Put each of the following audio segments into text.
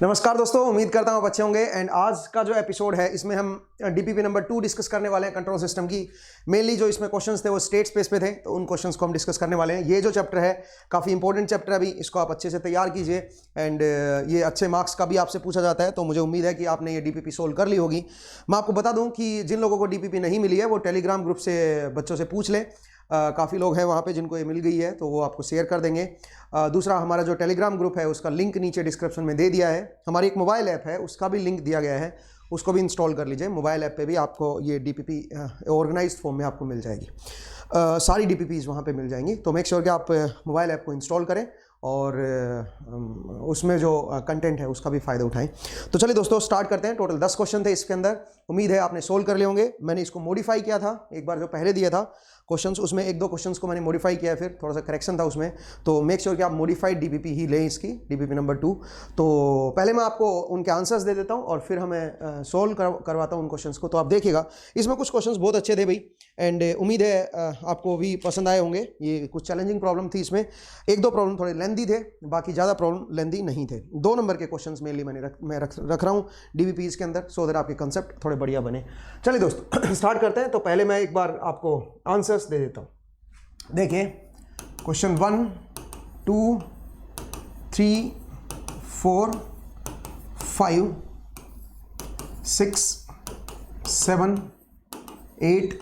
नमस्कार दोस्तों, उम्मीद करता हूँ आप अच्छे होंगे। एंड आज का जो एपिसोड है इसमें हम डीपीपी नंबर 2 डिस्कस करने वाले हैं, कंट्रोल सिस्टम की। मेनली जो इसमें क्वेश्चंस थे वो स्टेट स्पेस पे थे, तो उन क्वेश्चंस को हम डिस्कस करने वाले हैं। ये जो चैप्टर है काफ़ी इंपॉर्टेंट चैप्टर है, अभी इसको आप अच्छे से तैयार कीजिए। एंड ये अच्छे मार्क्स का भी आपसे पूछा जाता है, तो मुझे उम्मीद है कि आपने ये डीपीपी सोल्व कर ली होगी। मैं आपको बता दूँ कि जिन लोगों को डीपीपी नहीं मिली है वो टेलीग्राम ग्रुप से बच्चों से पूछ लें। काफ़ी लोग हैं वहाँ पे जिनको ये मिल गई है, तो वो आपको शेयर कर देंगे। दूसरा, हमारा जो टेलीग्राम ग्रुप है उसका लिंक नीचे डिस्क्रिप्शन में दे दिया है। हमारी एक मोबाइल ऐप है उसका भी लिंक दिया गया है, उसको भी इंस्टॉल कर लीजिए। मोबाइल ऐप पे भी आपको ये डीपीपी ऑर्गेनाइज्ड फॉर्म में आपको मिल जाएगी। सारी डीपीपीज वहाँ पे मिल जाएंगी, तो मेक श्योर कि आप मोबाइल ऐप को इंस्टॉल करें और उसमें जो कंटेंट है उसका भी फ़ायदा उठाएं। तो चलिए दोस्तों, स्टार्ट करते हैं। टोटल 10 क्वेश्चन थे इसके अंदर। उम्मीद है आपने सोल्व कर लिए होंगे। मैंने इसको मॉडिफाई किया था, एक बार जो पहले दिया था क्वेश्चंस, उसमें एक दो क्वेश्चंस को मैंने मॉडिफाई किया है, फिर थोड़ा सा करेक्शन था उसमें। तो मेक श्योर कि आप मॉडिफाइड डीपीपी ही लें, इसकी डीपीपी नंबर 2। तो पहले मैं आपको उनके आंसर्स दे देता हूं और फिर हमें सोल्व करवाता हूं उन क्वेश्चंस को। तो आप देखिएगा, इसमें कुछ क्वेश्चंस बहुत अच्छे थे भाई, एंड उम्मीद है आपको भी पसंद आए होंगे। ये कुछ चैलेंजिंग प्रॉब्लम थी इसमें, एक दो प्रॉब्लम थोड़े लेंदी थे, बाकी ज़्यादा प्रॉब्लम लेंदी नहीं थे। 2 नंबर के क्वेश्चन मेनली मैं रख रहा हूँ डीबीपीज के अंदर, सो दैट आपके कंसेप्ट थोड़े बढ़िया बने। चलिए दोस्तों स्टार्ट करते हैं। तो पहले मैं एक बार आपको आंसर्स दे देता हूँ। देखिए, क्वेश्चन 1, 2, 3, 4, 5, 6, 7, 8,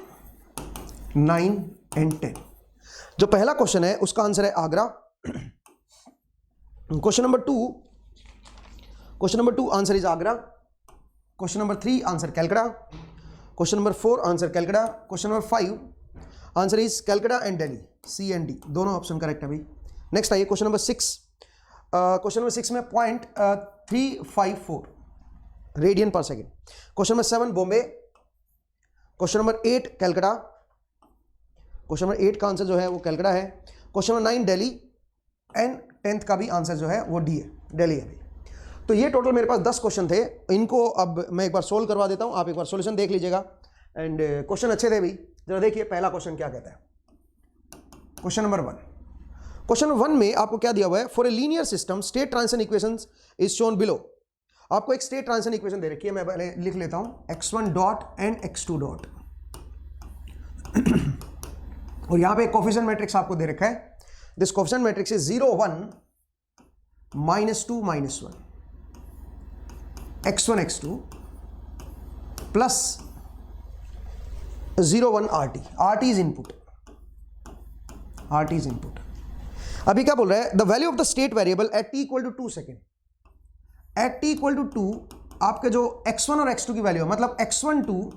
9 एंड 10। जो पहला क्वेश्चन है उसका आंसर है Agra. Question number 2 answer is Agra. Question number 3 answer Calcutta. Question number 4 answer Calcutta. Question number 5 answer is Calcutta and Delhi, C and D दोनों ऑप्शन करेक्ट है भाई। नेक्स्ट आइए क्वेश्चन नंबर 6। क्वेश्चन नंबर 6 में 0.354 रेडियन पर second. Question number 7 Bombay. Question number 8 Calcutta. Question number 8 का answer जो है वो कैलकाटा है। Question number 9 Delhi and 10th का भी आंसर जो है वो डी है, दिल्ली है भाई। तो ये टोटल मेरे पास 10 क्वेश्चन थे। इनको अब मैं एक बार सोल्व करवा देता हूँ, आप एक बार सॉल्यूशन देख लीजिएगा। एंड क्वेश्चन अच्छे थे भाई। जरा देखिए पहला क्वेश्चन क्या कहता है। Question number 1। क्वेश्चन 1 में आपको क्या दिया हुआ है? For a linear system state transition equations is shown below. आपको एक स्टेट ट्रांजिशन इक्वेशन दे रखी है, मैं पहले लिख लेता हूं, x1 dot and x2 dot और यहां पे एक कोफिशिएंट मैट्रिक्स आपको दे रखा है। This coefficient matrix is 0 1 -2 -1 x1 x2 plus 0 1 RT is input. अभी क्या बोल रहा है? The value of the state variable at t equal to 2 second. At t equal to 2 आपके जो x1 और x2 की वैल्यू है, मतलब x1 2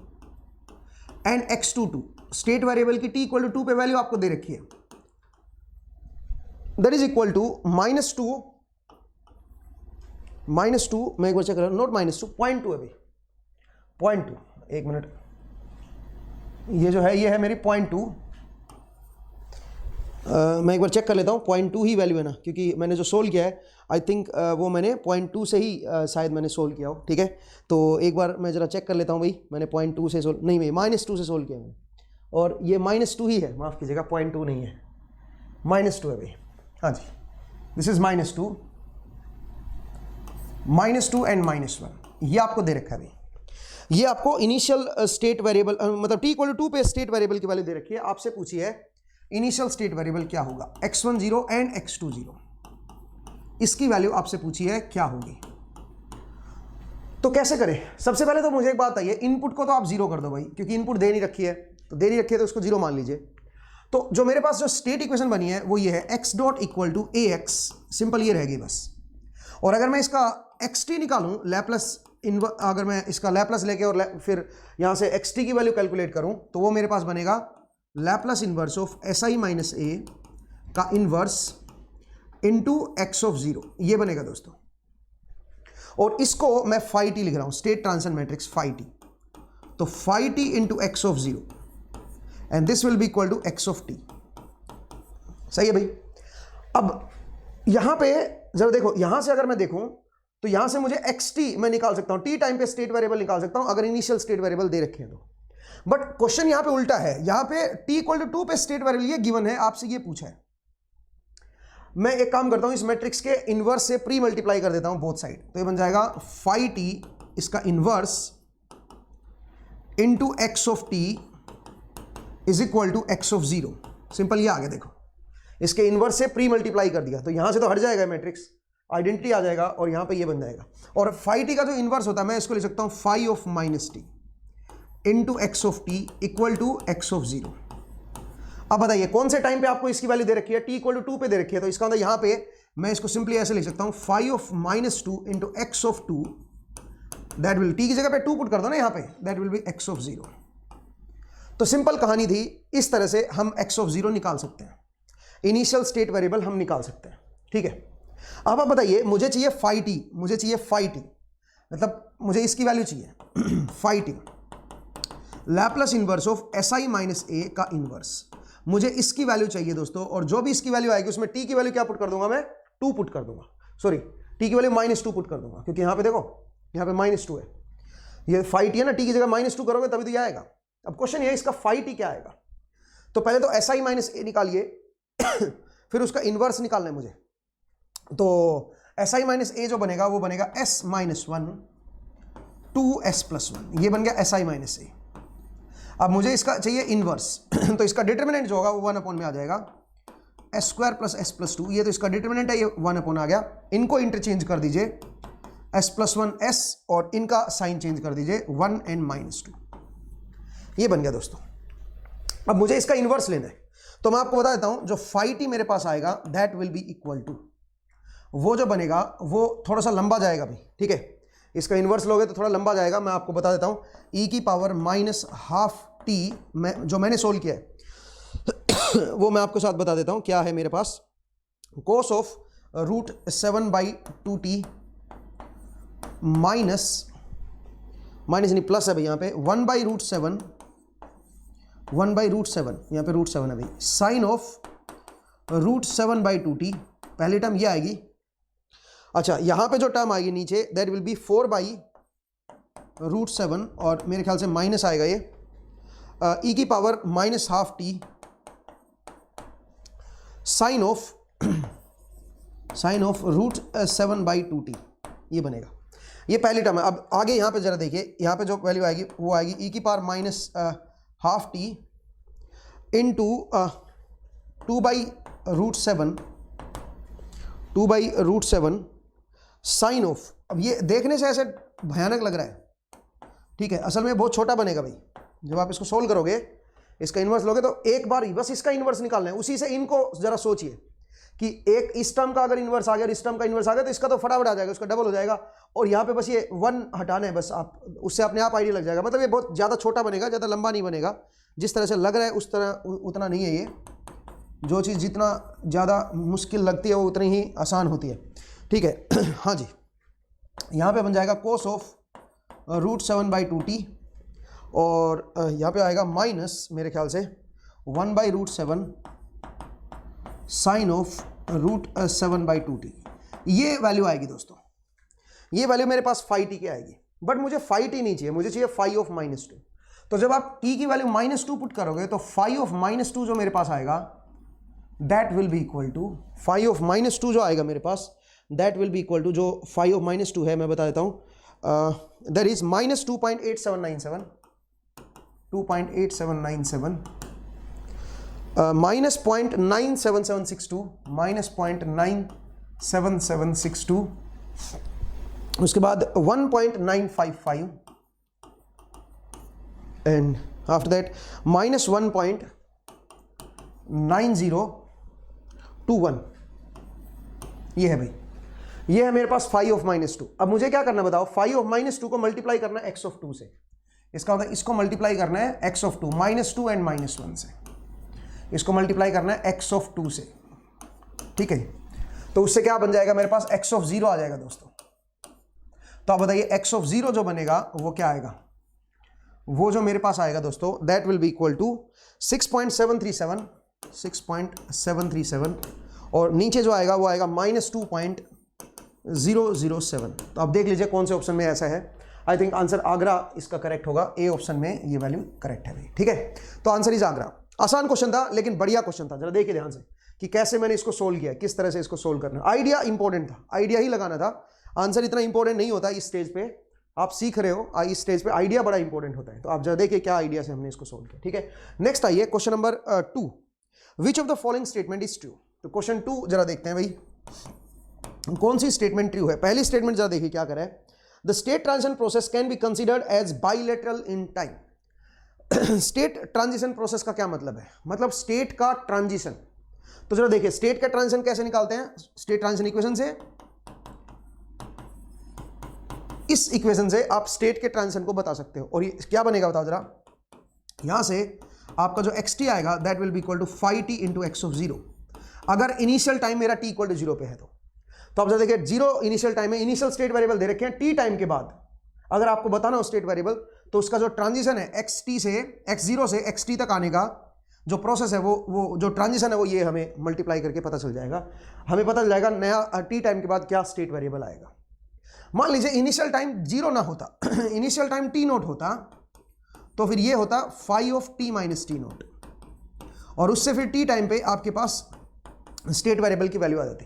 and x2 2, state variable की t इक्वल टू 2 पे वैल्यू आपको दे रखी है। दैट इज इक्वल टू -2 मैं एक बार चेक कर रहा हूं, नॉट -2, 0.2 है भाई, 0.2। एक मिनट, ये जो है ये है मेरी 0.2। मैं एक बार चेक कर लेता हूँ, 0.2 ही वैल्यू है ना, क्योंकि मैंने जो सोल्व किया है आई थिंक वो मैंने 0.2 से ही शायद मैंने सोल्व किया हो। ठीक है, तो एक बार मैं ज़रा चेक कर लेता हूँ भाई, मैंने 0.2 से सोल्व नहीं, भाई -2 से सोल्व किया मैंने, और ये -2 ही है, माफ़ कीजिएगा, 0.2 नहीं है, -2 है भाई। हाँ जी, दिस इज -2 एंड -1, ये आपको दे रखा है भाई। ये आपको इनिशियल स्टेट वेरिएबल, मतलब t इक्वल टू 2 पे स्टेट वेरिएबल की वैल्यू दे रखी है। आपसे पूछी है इनिशियल स्टेट वेरिएबल क्या होगा, x1 0 एंड x2 0, इसकी वैल्यू आपसे पूछी है क्या होगी। तो कैसे करें? सबसे पहले तो मुझे एक बात आइए, इनपुट को तो आप 0 कर दो भाई, क्योंकि इनपुट दे नहीं रखी है, तो दे नहीं रखी है तो उसको 0 मान लीजिए। तो जो मेरे पास जो स्टेट इक्वेशन बनी है वो ये है, x dot equal to ax, simple ये रहेगी बस। और अगर मैं इसका xt निकालूं, लैप्लस अगर मैं इसका लैप्लस लेके और फिर यहां से xt की वैल्यू कैलकुलेट करूं, तो वो मेरे पास बनेगा Laplace inverse of si minus a का इनवर्स इनटू x ऑफ 0, ये बनेगा दोस्तों। और इसको मैं phi t लिख रहा हूं, state transition matrix phi t। तो phi t into x of 0 and this will be equal to x of t। सही है भाई। अब यहां पे जरा देखो, यहां से अगर मैं देखूं तो यहां से मुझे xt मैं निकाल सकता हूं, t टाइम पे स्टेट वेरिएबल निकाल सकता हूं अगर इनिशियल स्टेट वेरिएबल दे रखे हैं तो। बट क्वेश्चन यहां पे उल्टा है, यहां पे t इक्वल टू 2 पे स्टेट वेरिएबल ये गिवन है, आपसे ये पूछा है मैं एक काम करता हूं, इस मैट्रिक्स के इनवर्स से प्री मल्टीप्लाई कर देता हूं बोथ साइड, तो ये बन जाएगा फाई टी इसका inverse into x of t is equal to x of zero. Simple, ये आ गया देखो, इसके इनवर्स से प्री मल्टीप्लाई कर दिया तो यहां से तो हट जाएगा मैट्रिक्स, आइडेंटिटी आ जाएगा और यहां पे ये बन जाएगा। और फाई टी का जो इनवर्स होता है मैं इसको लिख सकता हूं phi of minus t into x of t equal to x of zero. अब बताइए कौन से टाइम पे आपको इसकी वैल्यू दे रखी है, टी इक्वल टू 2 पे दे रखी है, तो इसका मतलब यहां पे मैं इसको सिंपली ऐसे लिख सकता हूं phi of minus two into x of two, that will, t की जगह पे 2 पुट कर दो ना यहां पे, that will B x of zero. तो सिंपल कहानी थी, इस तरह से हम एक्स ऑफ जीरो निकाल सकते हैं, इनिशियल स्टेट वेरिएबल हम निकाल सकते हैं, ठीक है। अब आप बताइए मुझे चाहिए फाई टी, मुझे चाहिए फाई टी, मतलब मुझे इसकी वैल्यू चाहिए phi t, Laplace inverse of s I minus A का इनवर्स, मुझे इसकी वैल्यू चाहिए दोस्तों। और जो भी इसकी वैल्यू आएगी उसमें टी की वैल्यू क्या पुट कर दूंगा मैं, 2 पुट कर दूंगा, सॉरी टी की वैल्यू -2 पुट कर दूंगा, क्योंकि यहां पे देखो यहां पे -2 है, ये फाई टी है ना, टी की जगह -2 करोगे तभी तो ये आएगा। अब क्वेश्चन ये है इसका फाई टी क्या आएगा, तो पहले तो एस आई माइनस ए निकालिए फिर उसका इनवर्स निकालना है मुझे। तो एस आई माइनस ए जो बनेगा वो बनेगा एस माइनस 1 2 एस प्लस 1, ये बन गया एस आई माइनस ए। अब मुझे इसका चाहिए इनवर्स तो इसका डिटर्मिनेंट जो होगा वो 1 अपॉन में आ जाएगा S square plus S plus 2, ये तो इसका डिटर्मिनेंट है, ये 1 अपॉन आ गया। इनको इंटरचेंज कर दीजिए एस प्लस 1 एस, और इनका साइन चेंज कर दीजिए 1 एंड -2, ये बन गया दोस्तों। अब मुझे इसका इनवर्स लेना है, तो मैं आपको बता देता हूं जो फाई टी मेरे पास आएगा that will be equal to, वो जो बनेगा वो थोड़ा सा लंबा जाएगा भाई, ठीक है, इसका इनवर्स लोगे तो थोड़ा लंबा जाएगा। मैं आपको बता देता हूं ई की पावर -12 टी, मैं जो मैंने सोल्व किया है वो मैं आपके साथ बता देता हूं क्या है मेरे पास, कोस ऑफ √7/2t माइनस नहीं प्लस है भाई यहाँ पे 1/√7 यहाँ पे √7 है भाई, साइन ऑफ √7/2t, पहली टर्म ये आएगी। अच्छा यहाँ पे जो टर्म आएगी नीचे दैट विल बी 4/√7, और मेरे ख्याल से माइनस आएगा ये ई की power -12 T sign of √7/2t, ये बनेगा, ये पहली टर्म है। अब आगे यहाँ पे जरा देखिए, यहाँ पे जो वैल्यू आएगी वो आएगी ई की power -12 t into 2/√7 sine of, अब ये देखने से ऐसे भयानक लग रहा है, ठीक है, असल में बहुत छोटा बनेगा भाई। जब आप इसको सोल्व करोगे, इसका इन्वर्स लोगे तो एक बार ही बस इसका इन्वर्स निकालना है, उसी से इनको जरा सोचिए कि एक इस टर्म का अगर इन्वर्स आ गया और इस टर्म का इन्वर्स आ गया तो इसका तो फटाफट आ जाएगा, उसका डबल हो जाएगा, और यहाँ पे बस ये 1 हटाना है बस, आप उससे अपने आप आइडिया लग जाएगा। मतलब ये बहुत ज़्यादा छोटा बनेगा, ज़्यादा लंबा नहीं बनेगा, जिस तरह से लग रहा है उस तरह उतना नहीं है ये, जो चीज़ जितना ज़्यादा मुश्किल लगती है वो उतनी ही आसान होती है, ठीक है। हाँ जी, यहाँ पे बन जाएगा कोस ऑफ √7/2t, और यहाँ पे आएगा माइनस मेरे ख्याल से 1/√7 साइन ऑफ √7/2t, ये वैल्यू आएगी दोस्तों। ये वैल्यू मेरे पास फाई टी की आएगी, बट मुझे फाई टी नहीं चाहिए, मुझे चाहिए फाई ऑफ -2। तो जब आप टी की वैल्यू -2 पुट करोगे तो फाई ऑफ -2 जो मेरे पास आएगा that will be equal to, phi of -2 जो आएगा मेरे पास that will be equal to, जो फाई ऑफ -2 है मैं बता देता हूँ, दैट इज -2.8797 -0.97762 -0.97762, उसके बाद 1.955 एंड आफ्टर दैट -1.9021, ये है भाई, ये है मेरे पास फाई ऑफ -2। अब मुझे क्या करना बताओ, फाई ऑफ -2 को मल्टीप्लाई करना है एक्स ऑफ 2 से, इसका मतलब इसको मल्टीप्लाई करना है एक्स ऑफ 2 -2 एंड -1 से, इसको मल्टीप्लाई करना है एक्स ऑफ 2 से, ठीक है। तो उससे क्या बन जाएगा मेरे पास, एक्स ऑफ 0 आ जाएगा दोस्तों। तो आप बताइए एक्स ऑफ 0 जो बनेगा वो क्या आएगा, वो जो मेरे पास आएगा दोस्तों that will be equal to 6.737 और नीचे जो आएगा वो आएगा -2.007। तो आप देख लीजिए कौन से ऑप्शन में ऐसा है। आई थिंक आंसर आगरा इसका करेक्ट होगा, ए ऑप्शन में ये वैल्यू करेक्ट है भाई, ठीक है। तो आंसर इज आगरा। आसान क्वेश्चन था लेकिन बढ़िया क्वेश्चन था, जरा देखिए ध्यान से, कि कैसे मैंने इसको सोल्व किया, किस तरह से इसको सोल्व करना। आइडिया इंपॉर्टेंट था, आइडिया ही लगाना था, आंसर इतना इंपॉर्टेंट नहीं होता इस स्टेज पे, आप सीख रहे हो इस स्टेज पे आइडिया बड़ा इंपॉर्टेंट होता है। तो आप जरा देखिए क्या आइडिया से हमने इसको सोल्व किया, ठीक है। नेक्स्ट आइए question number 2, which of the following statement is true. तो क्वेश्चन 2 जरा देखते हैं भाई कौन सी स्टेटमेंट ट्रू है। पहली स्टेटमेंट जरा देखिए क्या करे, the state transition process can be considered as bilateral in time. State transition process का क्या मतलब है, मतलब स्टेट का ट्रांजिशन। तो जरा देखिए स्टेट का ट्रांजिशन कैसे निकालते हैं, स्टेट ट्रांजिशन इक्वेशन से, इस इक्वेशन से आप स्टेट के ट्रांजिशन को बता सकते हो। और ये क्या बनेगा बताओ जरा, यहां से आपका जो xt आएगा that will be equal to 5t into x of 0, अगर इनिशियल टाइम मेरा t इक्वल टू 0 पे है तो आप जरा देखिए 0 इनिशियल टाइम है, इनिशियल स्टेट वेरिएबल दे रखे हैं, t टाइम के बाद अगर आपको बताना हो स्टेट वेरिएबल, तो उसका जो ट्रांजिशन है xt से x0 से xt तक आने का जो प्रोसेस है वो जो ट्रांजिशन है वो ये हमें मल्टीप्लाई करके पता चल जाएगा, हमें पता चल जाएगा नया t टाइम के बाद क्या स्टेट वेरिएबल आएगा। मान लीजिए इनिशियल टाइम 0 ना होता, इनिशियल टाइम t नोट होता, तो फिर ये होता 5 of t minus T note, और उससे फिर t टाइम पे आपके पास स्टेट वेरिएबल की वैल्यू आ जाती।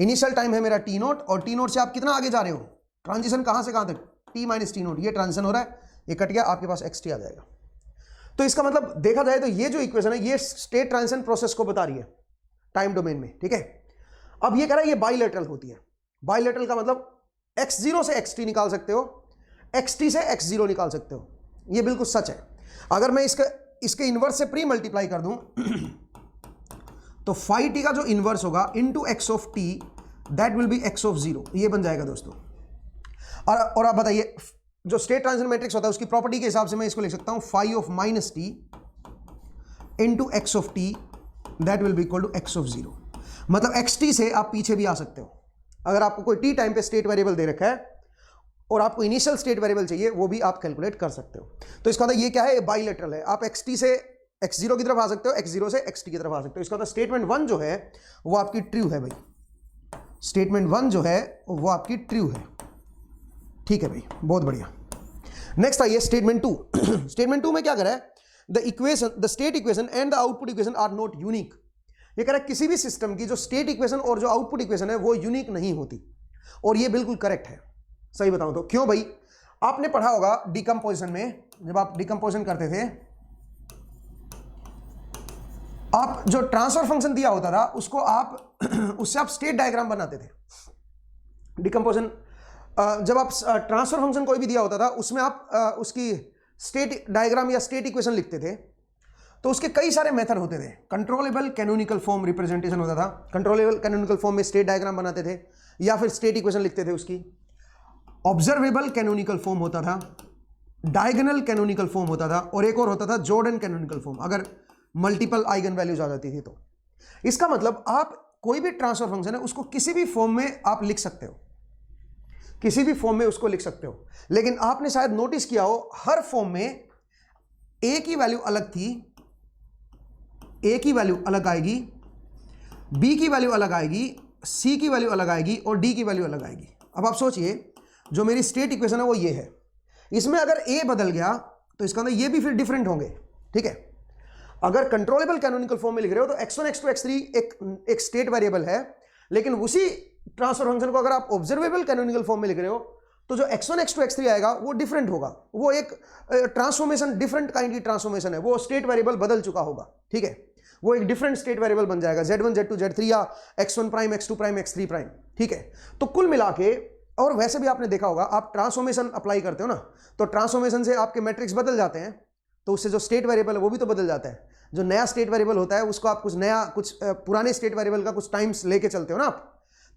इनिशियल टाइम है मेरा t नोट, और t नोट से आप कितना आगे जा रहे हो, ट्रांजिशन कहां से कहां तक, t माइनस टी नोट, ये ट्रांजिशन हो रहा है, ये कट गया, आपके पास xt आ जाएगा। तो इसका मतलब देखा जाए तो ये जो इक्वेशन है ये स्टेट ट्रांजिशन प्रोसेस को बता रही है टाइम डोमेन में, ठीक है। अब ये कह रहा है ये बाइलेटरल होती है, बाइलेटरल का मतलब x0 से xt निकाल सकते हो, xt से x0 निकाल सकते हो, ये बिल्कुल सच है। अगर मैं इसके इनवर्स से प्री मल्टीप्लाई कर दूं तो 5t का जो इनवर्स होगा into x of t that will B x of 0, ये बन जाएगा दोस्तों। और आप बताइए जो स्टेट ट्रांजिशन मैट्रिक्स होता है उसकी प्रॉपर्टी के हिसाब से मैं इसको लिख सकता हूं 5 of minus t into x of t that will be equal to x of 0। मतलब xt से आप पीछे भी आ सकते हो, अगर आपको कोई t टाइम पे स्टेट वेरिएबल दे रखा है और आपको इनिशियल स्टेट वेरिएबल चाहिए वो भी आप कैलकुलेट कर सकते हो। तो इसका मतलब ये क्या है, बाइलेटरल है, आप xt से x0 की तरफ आ सकते हो, x0 से xt की तरफ आ सकते हो। इसका मतलब स्टेटमेंट 1 जो है वो आपकी ट्रू है भाई, स्टेटमेंट 1 जो है वो आपकी ट्रू है, ठीक है भाई, बहुत बढ़िया। नेक्स्ट आइए स्टेटमेंट 2। स्टेटमेंट 2 में क्या करा है, the equation, the state equation and the output equation are not unique. ये कह रहा है किसी भी सिस्टम की जो स्टेट इक्वेशन और जो आउटपुट इक्वेशन है वो यूनिक नहीं होती, और ये बिल्कुल करेक्ट है। सही बताऊं तो क्यों भाई, आपने पढ़ा होगा डिकम्पोजिशन में, जब आप डिकम्पोजिशन करते थे आप जो ट्रांसफर फंक्शन दिया होता था उसको आप उससे आप स्टेट डायग्राम बनाते थे। डिकम्पोजिशन जब आप ट्रांसफर फंक्शन कोई भी दिया होता था उसमें आप उसकी स्टेट डायग्राम या स्टेट इक्वेशन लिखते थे, तो उसके कई सारे मेथड होते थे। कंट्रोलेबल कैनोनिकल फॉर्म रिप्रेजेंटेशन होता था, कंट्रोलेबल कैनोनिकल फॉर्म में स्टेट डायग्राम बनाते थे या फिर स्टेट इक्वेशन लिखते थे उसकी। ऑब्जर्वेबल कैनोनिकल फॉर्म होता था, डायगोनल कैनोनिकल फॉर्म होता था, और एक और होता था जॉर्डन कैनोनिकल फॉर्म, अगर मल्टीपल आइगन वैल्यूज आ जाती थी तो। इसका मतलब आप कोई भी ट्रांसफर फंक्शन है उसको किसी भी फॉर्म में आप लिख सकते हो, किसी भी फॉर्म में उसको लिख सकते हो। लेकिन आपने शायद नोटिस किया हो हर फॉर्म में ए की वैल्यू अलग थी, ए की वैल्यू अलग आएगी, बी की वैल्यू अलग आएगी, सी की वैल्यू अलग आएगी और डी की वैल्यू अलग आएगी। अब आप सोचिए जो मेरी स्टेट इक्वेशन है वो ये है, इसमें अगर ए बदल गया तो इसका मतलब ये भी फिर डिफरेंट होंगे, ठीक है। अगर कंट्रोलेबल कैनोनिकल फॉर्म में लिख रहे हो तो x1 x2 x3 एक स्टेट वेरिएबल है, लेकिन उसी ट्रांसफर फंक्शन को अगर आप ऑब्जर्वेबल कैनोनिकल फॉर्म में लिख रहे हो तो जो x1 x2 x3 आएगा वो डिफरेंट होगा, वो एक ट्रांसफॉर्मेशन, डिफरेंट काइंड की ट्रांसफॉर्मेशन है, वो स्टेट वेरिएबल बदल चुका होगा, ठीक है। वो एक डिफरेंट स्टेट वेरिएबल बन जाएगा, z1 z2 z3 या x1 prime x2 prime x3 prime, ठीक है। तो कुल मिला के, और वैसे भी आपने देखा होगा आप ट्रांसफॉर्मेशन अप्लाई करते हो ना, तो ट्रांसफॉर्मेशन से आपके मैट्रिक्स बदल जाते हैं, तो उससे जो स्टेट वेरिएबल है वो भी तो बदल जाता है। जो नया स्टेट वेरिएबल होता है उसको आप कुछ नया, कुछ पुराने स्टेट वेरिएबल का कुछ टाइम्स लेके चलते हो ना आप,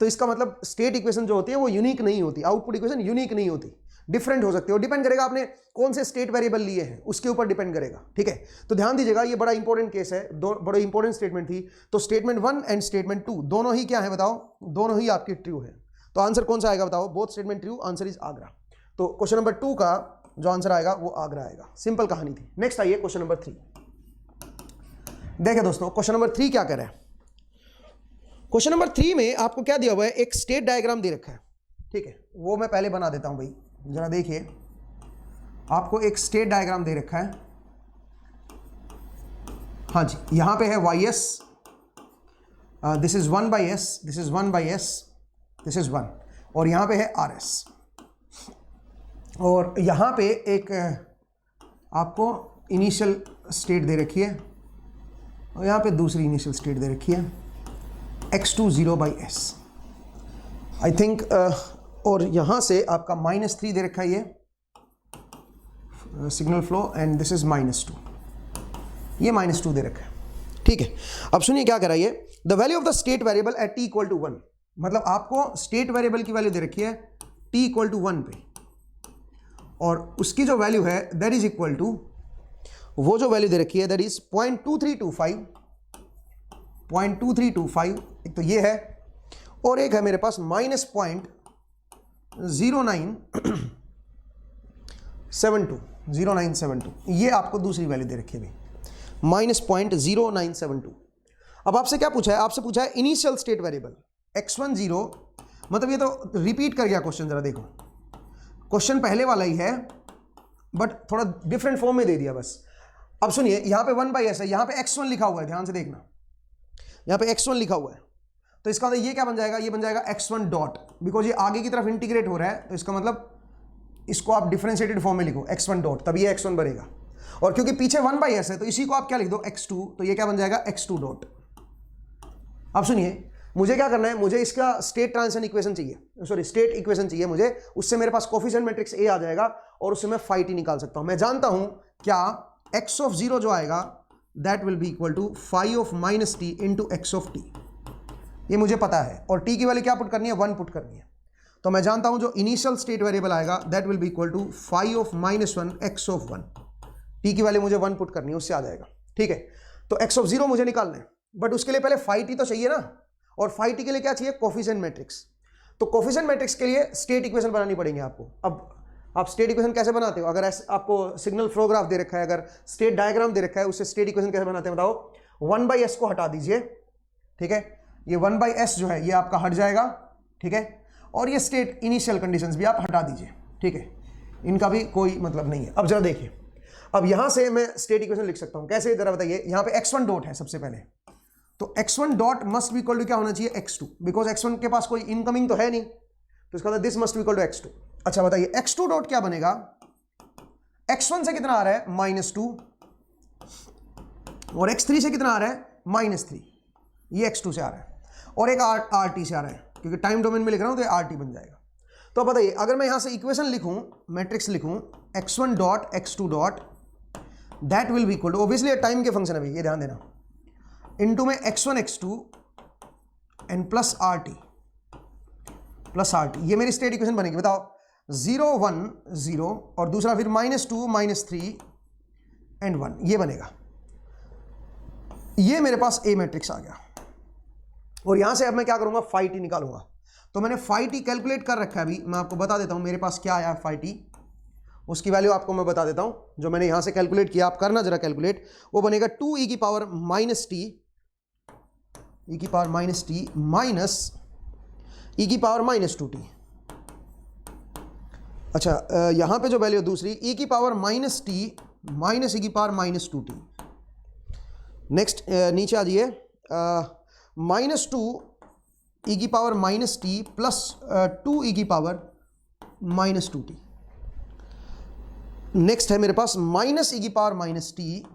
तो इसका मतलब स्टेट इक्वेशन जो होती है वो यूनिक नहीं होती, आउटपुट इक्वेशन यूनिक नहीं होती, डिफरेंट हो सकती है। डिपेंड करेगा आपने कौन से स्टेट वेरिएबल लिए हैं उसके ऊपर डिपेंड करेगा, ठीक है। तो ध्यान दीजिएगा ये बड़ा इंपॉर्टेंट केस है, बड़ा इंपॉर्टेंट स्टेटमेंट थी। तो स्टेटमेंट 1 एंड स्टेटमेंट 2 दोनों ही क्या है बताओ, दोनों ही आपकी ट्रू है। तो आंसर कौन सा आएगा बताओ, both statement true, answer is Agra. तो क्वेश्चन नंबर 2 का जो आंसर आएगा वो आगरा आएगा, सिंपल कहानी थी। नेक्स्ट आइए क्वेश्चन नंबर 3। देखिए दोस्तों क्वेश्चन नंबर 3 क्या कर रहा है। क्वेश्चन नंबर 3 में आपको क्या दिया हुआ है, एक स्टेट डायग्राम दे रखा है, ठीक है। वो मैं पहले बना देता हूं भाई, जरा देखिए। आपको एक स्टेट डायग्राम दे रखा है, हाँ जी, यहां पे है ys, this is 1/s, this is 1/s, this is 1, और यहाँ पे है RS, और यहाँ पे एक आपको इनिशियल स्टेट दे रखी है और यहाँ पे दूसरी इनिशियल स्टेट दे रखी है x2 0/s आई थिंक, और यहाँ से आपका -3 दे रखा है ये signal flow, and this is -2, ये -2 दे रखा है, ठीक है। अब सुनिए क्या कह रहा है ये, the value of the state variable at t = 1, मतलब आपको स्टेट वेरिएबल की वैल्यू दे रखी है t = 1 पे, और उसकी जो वैल्यू है दैट इज इक्वल टू, वो जो वैल्यू दे रखी है दैट इज 0.2325, 0.2325, एक तो ये है, और एक है मेरे पास -0.0972, ये आपको दूसरी वैल्यू दे रखी है -0.0972। अब आपसे क्या पूछा है, आपसे पूछा है इनिशियल स्टेट वेरिएबल x1 0, मतलब ये तो रिपीट कर गया क्वेश्चन, जरा देखो क्वेश्चन पहले वाला ही है बट थोड़ा डिफरेंट फॉर्म में दे दिया बस। अब सुनिए यहाँ पे 1/s है, यहाँ पे x1 लिखा हुआ है, ध्यान से देखना, यहाँ पे x1 लिखा हुआ है, तो इसका मतलब ये क्या बन जाएगा, ये बन जाएगा x1 डॉट, बिकॉज ये आगे की तरफ इंटीग्रेट हो रहा है, तो इसका मतलब इसको आप डिफरेंशिएटेड फॉर्म में लिखो x1 डॉट, तब ये x1 बनेगा, और क्योंकि पीछे 1/s है तो इसी को आप क्या लिख दो x2, तो ये क्या बन जाएगा x2 डॉट। अब सुनिए मुझे क्या करना है, मुझे इसका स्टेट ट्रांजिशन इक्वेशन चाहिए, सॉरी स्टेट इक्वेशन चाहिए मुझे, उससे मेरे पास कोफिशिएंट मैट्रिक्स A आ जाएगा और उससे मैं phi t निकाल सकता हूं। मैं जानता हूं क्या x0 जो आएगा that will be equal to phi of -t into x of t, ये मुझे पता है, और t की वैल्यू क्या पुट करनी है, 1 पुट करनी है, तो मैं जानता हूं जो इनिशियल स्टेट वेरिएबल आएगा that will be equal to phi of -1 x of 1, t की वैल्यू मुझे 1 पुट करनी है, उससे आ जाएगा, ठीक है। तो x0 मुझे निकालना है, बट उसके लिए पहले phi t तो चाहिए ना, और phi t के लिए क्या चाहिए, कोफिशिएंट मैट्रिक्स, तो कोफिशिएंट मैट्रिक्स के लिए स्टेट इक्वेशन बनानी पड़ेंगे आपको। अब आप स्टेट इक्वेशन कैसे बनाते हो, अगर आपको सिग्नल फ्लो ग्राफ दे रखा है, अगर स्टेट डायग्राम दे रखा है, उससे स्टेट इक्वेशन कैसे बनाते हैं बताओ, 1/s को हटा दीजिए, ठीक है, ये 1/s जो है ये आपका हट जाएगा, ठीक है, और ये स्टेट इनिशियल कंडीशंस भी आप हटा दीजिए, ठीक है, इनका भी कोई मतलब नहीं है। अब जरा देखिए, अब यहां से मैं स्टेट इक्वेशन लिख सकता हूं कैसे, जरा बताइए, यहां पे x1 डॉट है सबसे पहले, तो x1 dot must be equal to क्या होना चाहिए, x2, बिकॉज x1 के पास कोई इनकमिंग तो है नहीं, तो इसका मतलब this must be equal to x2। अच्छा बताइए x2 डॉट क्या बनेगा, x1 से कितना आ रहा है, -2, और x3 से कितना आ रहा है, -3, ये x2 से आ रहा है, और एक RT से आ रहा है, क्योंकि टाइम डोमेन में लिख रहा हूं तो ये RT बन जाएगा। तो अब बताइए अगर मैं यहां से इक्वेशन लिखूं, मैट्रिक्स लिखूं, x1 dot x2 dot that will be equal to, obviously time के फंक्शन है ये ध्यान देना, इनटू में x1 x2 and plus RT, ये मेरी स्टेट इक्वेशन बनेगी, बताओ 0 1 0, और दूसरा फिर -2 -3 एंड 1, ये बनेगा, ये मेरे पास A मैट्रिक्स आ गया, और यहां से अब मैं क्या करूंगा, phi t निकालूंगा, तो मैंने phi t कैलकुलेट कर रखा है, अभी मैं आपको बता देता हूं मेरे पास क्या आया है phi t, उसकी वैल्यू आपको मैं बता देता हूं, जो मैंने यहां से कैलकुलेट किया, आप करना जरा कैलकुलेट, वो बनेगा 2e की पावर -t, e की पावर -t माइनस e की पावर -2t। अच्छा यहां पे जो वैल्यू दूसरी e की पावर -t माइनस e की पावर -2t, नेक्स्ट नीचे आ जाइए, -2 e की पावर -t प्लस 2 e की पावर -2t, नेक्स्ट है मेरे पास -e की पावर -t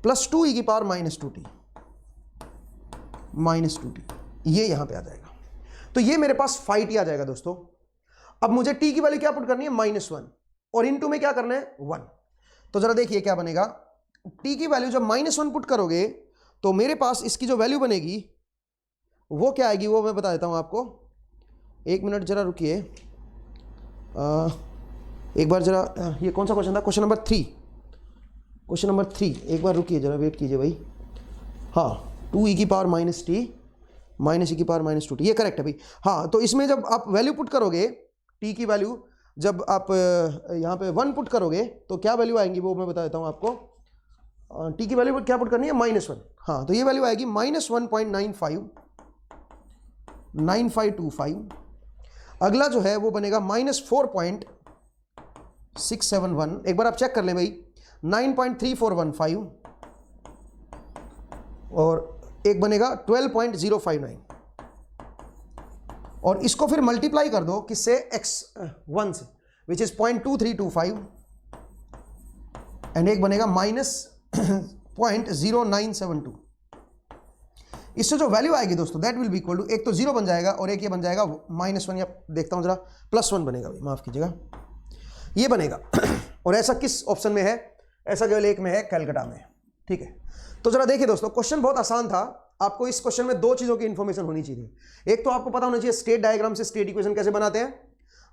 प्लस 2 e की पावर -2t, ये यहां पे आ जाएगा, तो ये मेरे पास phi t आ जाएगा दोस्तों। अब मुझे t की वैल्यू क्या पुट करनी है, -1, और इनटू में क्या करना है 1, तो जरा देखिए क्या बनेगा, t की वैल्यू जब -1 पुट करोगे तो मेरे पास इसकी जो वैल्यू बनेगी वो क्या आएगी, वो मैं बता देता हूं आपको, एक मिनट जरा रुकिए, एक बार जरा, ये कौन सा क्वेश्चन था, क्वेश्चन नंबर 3, एक बार रुकिए जरा, वेट कीजिए भाई, हाँ 2e की पावर -t माइनस e की पावर -2t, ये करेक्ट है भाई, हाँ, तो इसमें जब आप वैल्यू पुट करोगे, t की वैल्यू जब आप यहाँ पे 1 पुट करोगे तो क्या वैल्यू आएंगी वो मैं बता देता हूँ आपको, t की वैल्यू क्या पुट करनी है, -1, हाँ, तो ये वैल्यू आएगी -1.9525, अगला जो है वो बनेगा -4.671, एक बार आप चेक कर लें भाई, 9.3415, और एक बनेगा 12.059 और इसको फिर मल्टीप्लाई कर दो किससे, x1 से, विच इज 0.2325 एंड एक बनेगा -0.0972। इससे जो वैल्यू आएगी दोस्तों that will be equal to, एक तो 0 बन जाएगा और एक ये बन जाएगा -1, या देखता हूं जरा, +1 बनेगा भाई, माफ कीजिएगा, ये बनेगा। और ऐसा किस ऑप्शन में है, ऐसा केवल एक में है, कलकत्ता में। ठीक है, तो जरा देखिए दोस्तों, क्वेश्चन बहुत आसान था। आपको इस क्वेश्चन में दो चीजों की इंफॉर्मेशन होनी चाहिए। एक तो आपको पता होना चाहिए स्टेट डायग्राम से स्टेट इक्वेशन कैसे बनाते हैं,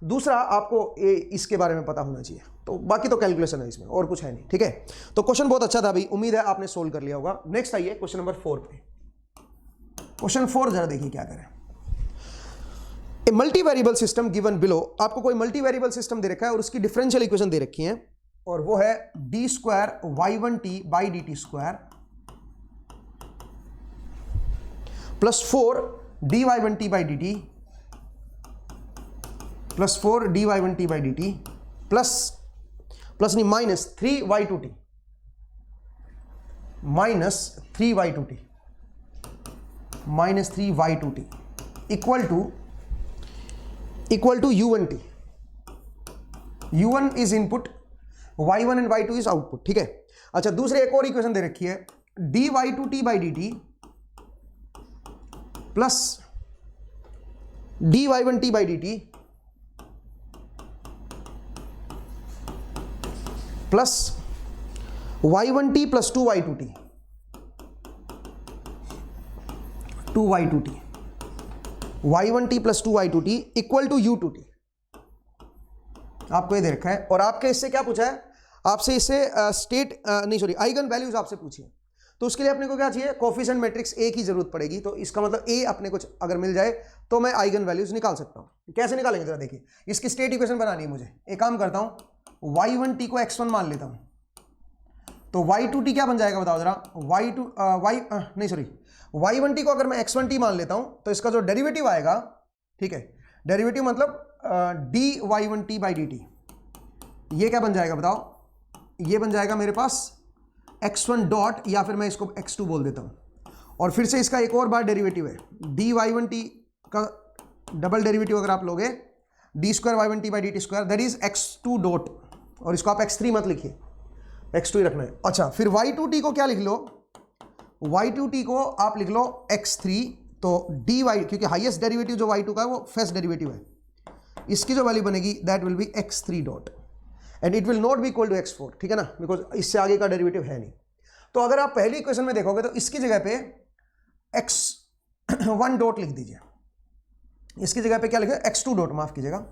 दूसरा आपको इसके बारे में पता होना चाहिए। तो बाकी तो कैलकुलेशन है इसमें, और कुछ है नहीं। ठीक है, तो क्वेश्चन बहुत अच्छा था भाई, उम्मीद है आपने सोल्व कर लिया होगा। नेक्स्ट आइए क्वेश्चन नंबर 4 पे। क्वेश्चन 4 जरा देखिए क्या करें। A multi variable system given below, आपको कोई मल्टी वेरिएबल सिस्टम दे रखा है और उसकी डिफरेंशियल इक्वेशन दे रखी है, और वो है d2y1t/dt² +4 dy1t/dt +4 dy1t/dt प्लस नहीं -3y2t equal to u1t। u1 is input, y1 and y2 is output. ठीक है, अच्छा दूसरे एक और इक्वेशन दे रखी है dy2t/dt plus dy1t/dt plus y1t plus 2y2t y1t plus 2y2t equal to u2t। आपको ये दे रखा है, और आपके इससे क्या पूछा है, आपसे इससे आइगन वैल्यूज आपसे पूछी है। तो उसके लिए अपने को क्या चाहिए, कोफिशिएंट मैट्रिक्स ए की जरूरत पड़ेगी। तो इसका मतलब ए अपने को अगर मिल जाए तो मैं आइगन वैल्यूज निकाल सकता हूं। कैसे निकालेंगे जरा देखिए, इसकी स्टेट इक्वेशन बनानी है मुझे। एक काम करता हूं, y1t को x1 मान लेता हूं, तो y2t क्या बन जाएगा बताओ जरा, y1t को अगर मैं x1t मान लेता हूं तो इसका जो डेरिवेटिव आएगा, ठीक है, डेरिवेटिव मतलब dy1t/dt, ये क्या बन जाएगा बताओ, ये बन जाएगा मेरे पास x1 डॉट, या फिर मैं इसको x2 बोल देता हूं, और फिर से इसका एक और बार डेरिवेटिव है dy1t का डबल डेरिवेटिव अगर आप लोगे d2y1t/dt² that is x2 dot, और इसको आप x3 मत लिखिए, x2 ही रखना है। अच्छा फिर y2t को क्या लिख लो, y2t को आप लिख लो x3, तो dy, क्योंकि हाईएस्ट डेरिवेटिव जो y2 का है वो फर्स्ट डेरिवेटिव है, इसकी जो वैल्यू बनेगी that will be x3 dot and it will not be equal to x4। ठीक है ना, बिकॉज इससे आगे का डेरिवेटिव है नहीं। तो अगर आप पहली इक्वेशन में देखोगे तो इसकी जगह पे x1 डॉट लिख दीजिए, इसकी जगह पे क्या लिखे, x2 डॉट, माफ कीजिएगा,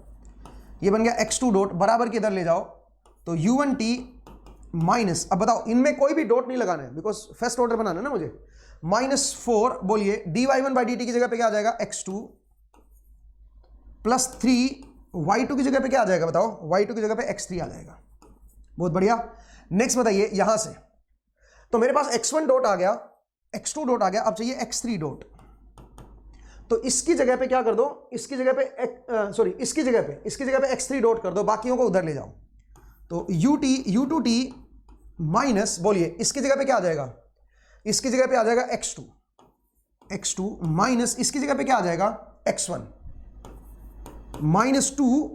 ये बन गया x2 डॉट, बराबर के इधर ले जाओ तो u1t माइनस, अब बताओ इनमें कोई भी डॉट नहीं लगाना है बिकॉज फर्स्ट ऑर्डर बनाना है ना मुझे, -4 बोलिए dy1/dt की जगह पे क्या आ जाएगा x2 प्लस 3 y2 की जगह पे क्या आ जाएगा बताओ, y2 की जगह पे x3 आ जाएगा। बहुत बढ़िया। नेक्स्ट बताइए यहां से, तो मेरे पास x1 डॉट आ गया, x2 डॉट आ गया, अब चाहिए x3 डॉट। तो इसकी जगह पे क्या कर दो, इसकी जगह पे इसकी जगह पे x3 डॉट कर दो, बाकियों को उधर ले जाओ। तो u2t माइनस, बोलिए इसकी जगह पे क्या आ जाएगा, इसकी जगह पे आ जाएगा x2 माइनस, इसकी जगह पे क्या आ जाएगा x1 -2